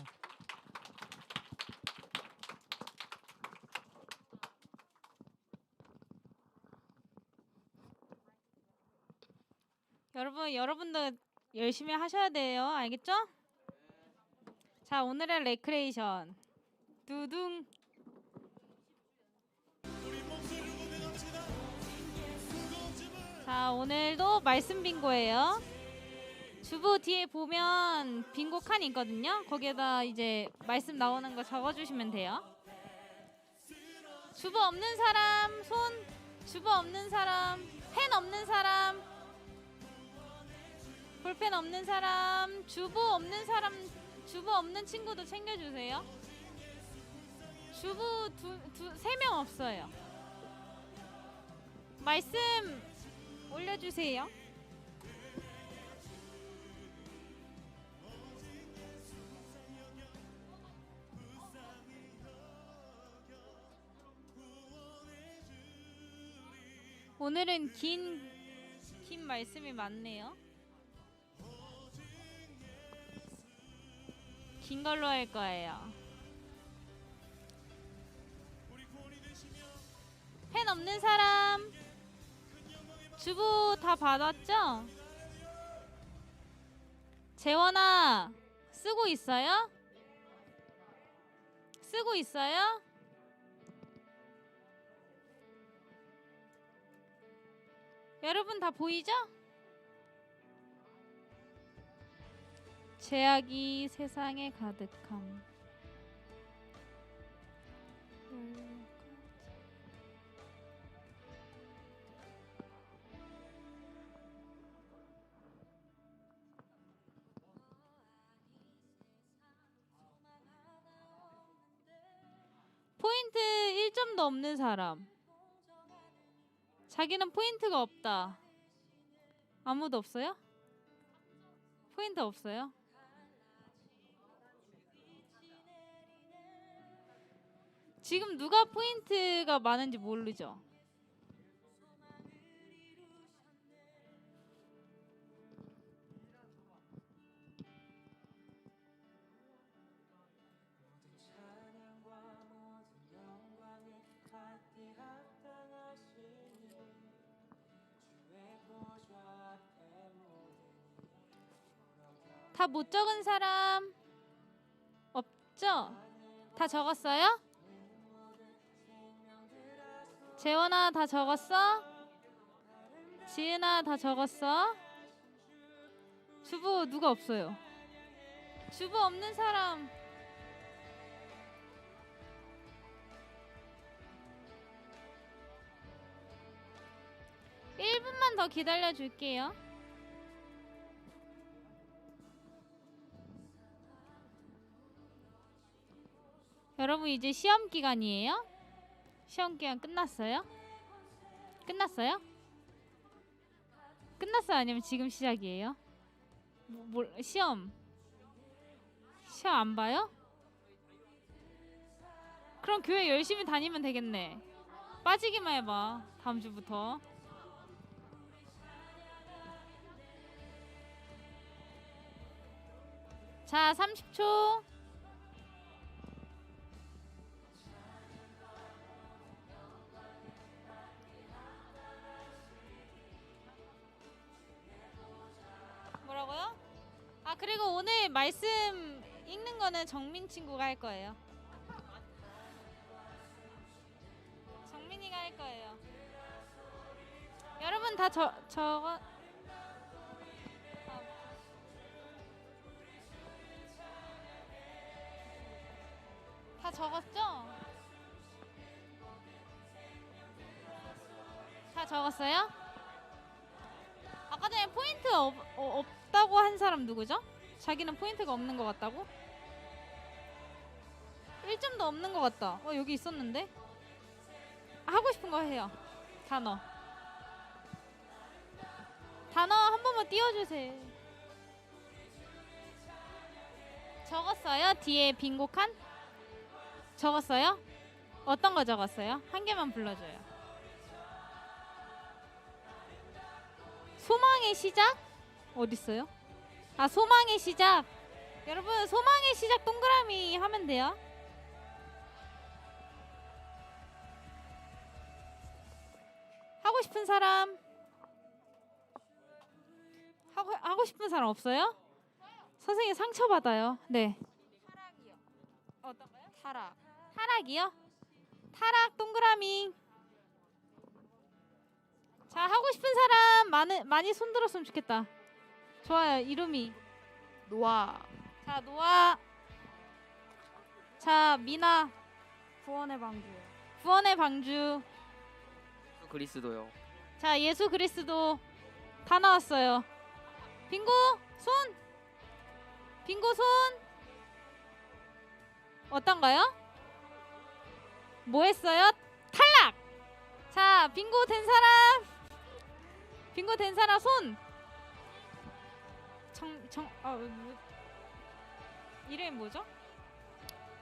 여러분도 열심히 하셔야 돼요. 알겠죠? 자, 오늘의 레크레이션. 두둥. 자, 오늘도 말씀 빙고예요. 주보 뒤에 보면 빙고 칸이 있거든요. 거기에다 이제 말씀 나오는 거 적어주시면 돼요. 주보 없는 사람 손. 주보 없는 사람. 펜 없는 사람. 볼펜 없는 사람. 주보 없는 사람. 주보 없는 친구도 챙겨주세요. 주부 3명 없어요. 말씀 올려주세요. 오늘은 긴 말씀이 많네요. 긴 걸로 할 거예요. 펜 없는 사람. 주부 다 받았죠? 재원아, 쓰고 있어요? 쓰고 있어요? 여러분 다 보이죠? 제약이 세상에 가득함. 포인트 1점도 없는 사람. 자기는 포인트가 없다. 아무도 없어요? 포인트 없어요? 지금 누가 포인트가 많은지 모르죠? 다 못 적은 사람 없죠? 다 적었어요? 재원아 다 적었어? 지은아 다 적었어? 주부 누가 없어요? 주부 없는 사람. (1분만) 더 기다려 줄게요. 여러분 이제 시험 기간이에요? 시험 기간 끝났어요? 끝났어요? 끝났어요? 아니면 지금 시작이에요? 시험 안 봐요? 그럼 교회 열심히 다니면 되겠네. 빠지기만 해봐. 다음 주부터. 자, 30초. 뭐라고요? 아, 그리고 오늘 말씀 읽는 거는 정민 친구가 할 거예요. 정민이가 할 거예요. 여러분 다 저거 다 적었죠? 다 적었어요? 아까 전에 포인트 없다고 한 사람 누구죠? 자기는 포인트가 없는 것 같다고? 1점도 없는 것 같다. 여기 있었는데? 하고 싶은 거 해요. 단어 한 번만 띄워주세요. 적었어요? 뒤에 빙고 칸? 적었어요? 어떤 거 적었어요? 한 개만 불러줘요. 소망의 시작? 어딨어요? 아, 소망의 시작. 여러분 소망의 시작 동그라미 하면 돼요. 하고 싶은 사람? 하고 싶은 사람 없어요? 선생님 상처 받아요. 네. 타락이요. 어떤가요? 타락. 타락이요? 타락 동그라미. 자, 하고 싶은 사람 많이 손 들었으면 좋겠다. 좋아요. 이름이. 노아. 자, 노아. 자, 미나. 구원의 방주. 구원의 방주. 그리스도요. 자, 예수 그리스도. 다 나왔어요. 빙고 손. 빙고 손. 어떤가요? 뭐 했어요? 탈락. 자, 빙고 된 사람. 빙고 된 사람 손. 이름이 뭐죠?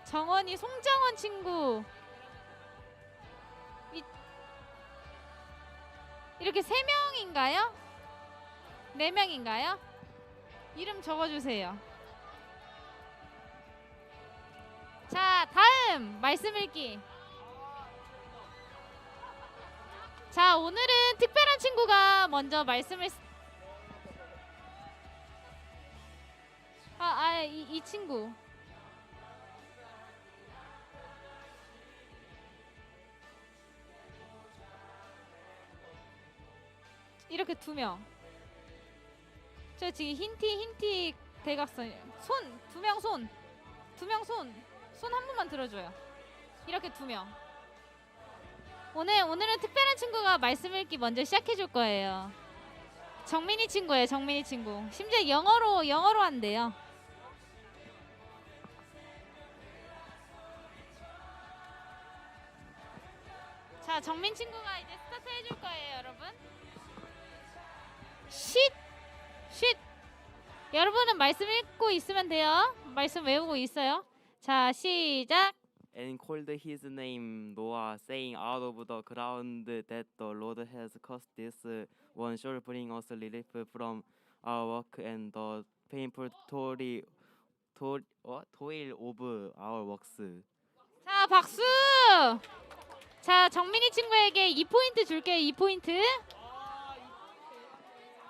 정원이 송정원 친구. 이렇게 3명인가요? 4명인가요? 이름 적어주세요. 자, 다음 말씀 읽기. 자, 오늘은 특별한 친구가 먼저 말씀을 이 친구. 이렇게 2명. 저 지금 흰티 대각선 손 2명 손. 2명 손 한 번만 들어줘요. 이렇게 2명. 오늘은 특별한 친구가 말씀 읽기 먼저 시작해 줄 거예요. 정민이 친구예요. 정민이 친구. 심지어 영어로 한대요. 자, 정민 친구가 이제 스타트 해줄 거예요, 여러분. 쉿! 여러분은 말씀 읽고 있으면 돼요. 말씀 외우고 있어요. 자, 시작. And called his name Noah, saying, out of the ground that the Lord has caused this one shall bring us relief from our work and the painful toil of our works. 자, 박수! 자, 정민이 친구에게 2포인트 줄게요. 2포인트.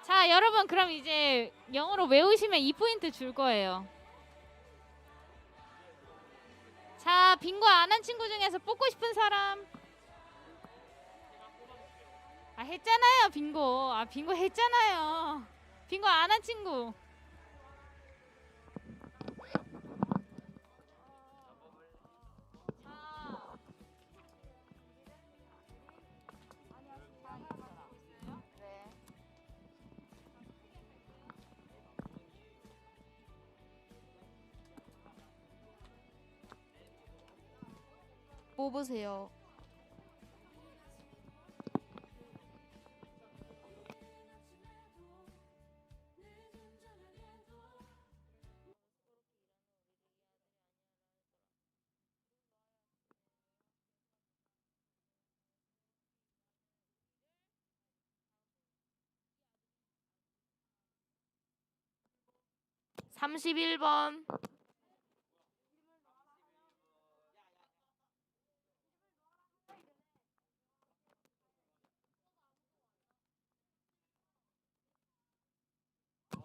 자, 여러분 그럼 이제 영어로 외우시면 2포인트 줄 거예요. 자, 빙고 안 한 친구 중에서 뽑고 싶은 사람. 했잖아요, 빙고. 빙고 했잖아요. 빙고 안 한 친구. 뽑으세요. (31번)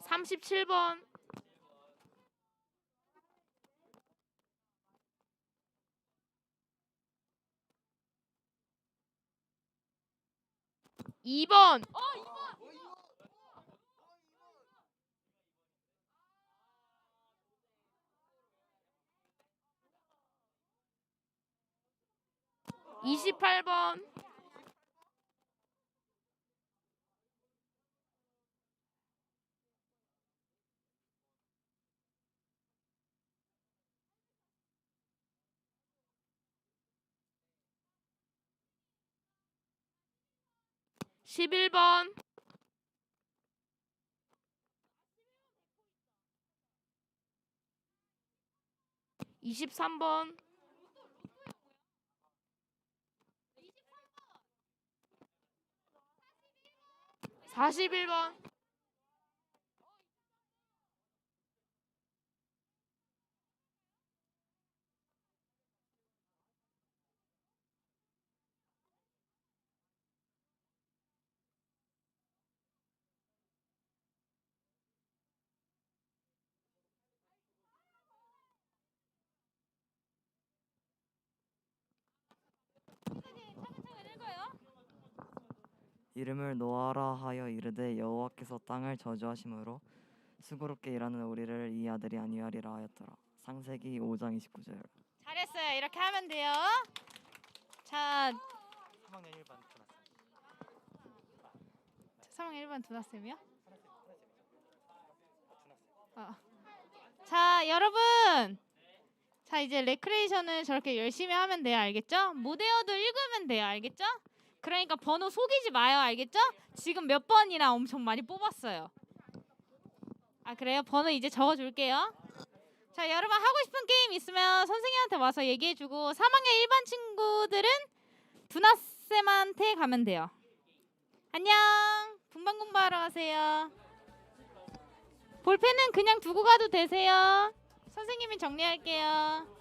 37번 2번 28번 11번 23번 41번 이름을 노아라 하여 이르되 여호와께서 땅을 저주하심으로 수고롭게 일하는 우리를 이 아들이 안위하리라 하였더라. 창세기 5장 29절. 잘했어요. 이렇게 하면 돼요. 자, 3학년 1반 전학생. 3학년 1반 두나쌤이요? 자, 여러분. 자, 이제 레크레이션은 저렇게 열심히 하면 돼요. 알겠죠? 모데어도 읽으면 돼요. 알겠죠? 그러니까 번호 속이지 마요. 알겠죠? 지금 몇 번이나 엄청 많이 뽑았어요. 아, 그래요? 번호 이제 적어줄게요. 자, 여러분 하고 싶은 게임 있으면 선생님한테 와서 얘기해주고 3학년 1반 친구들은 두나쌤한테 가면 돼요. 안녕. 분반 공부하러 가세요. 볼펜은 그냥 두고 가도 되세요. 선생님이 정리할게요.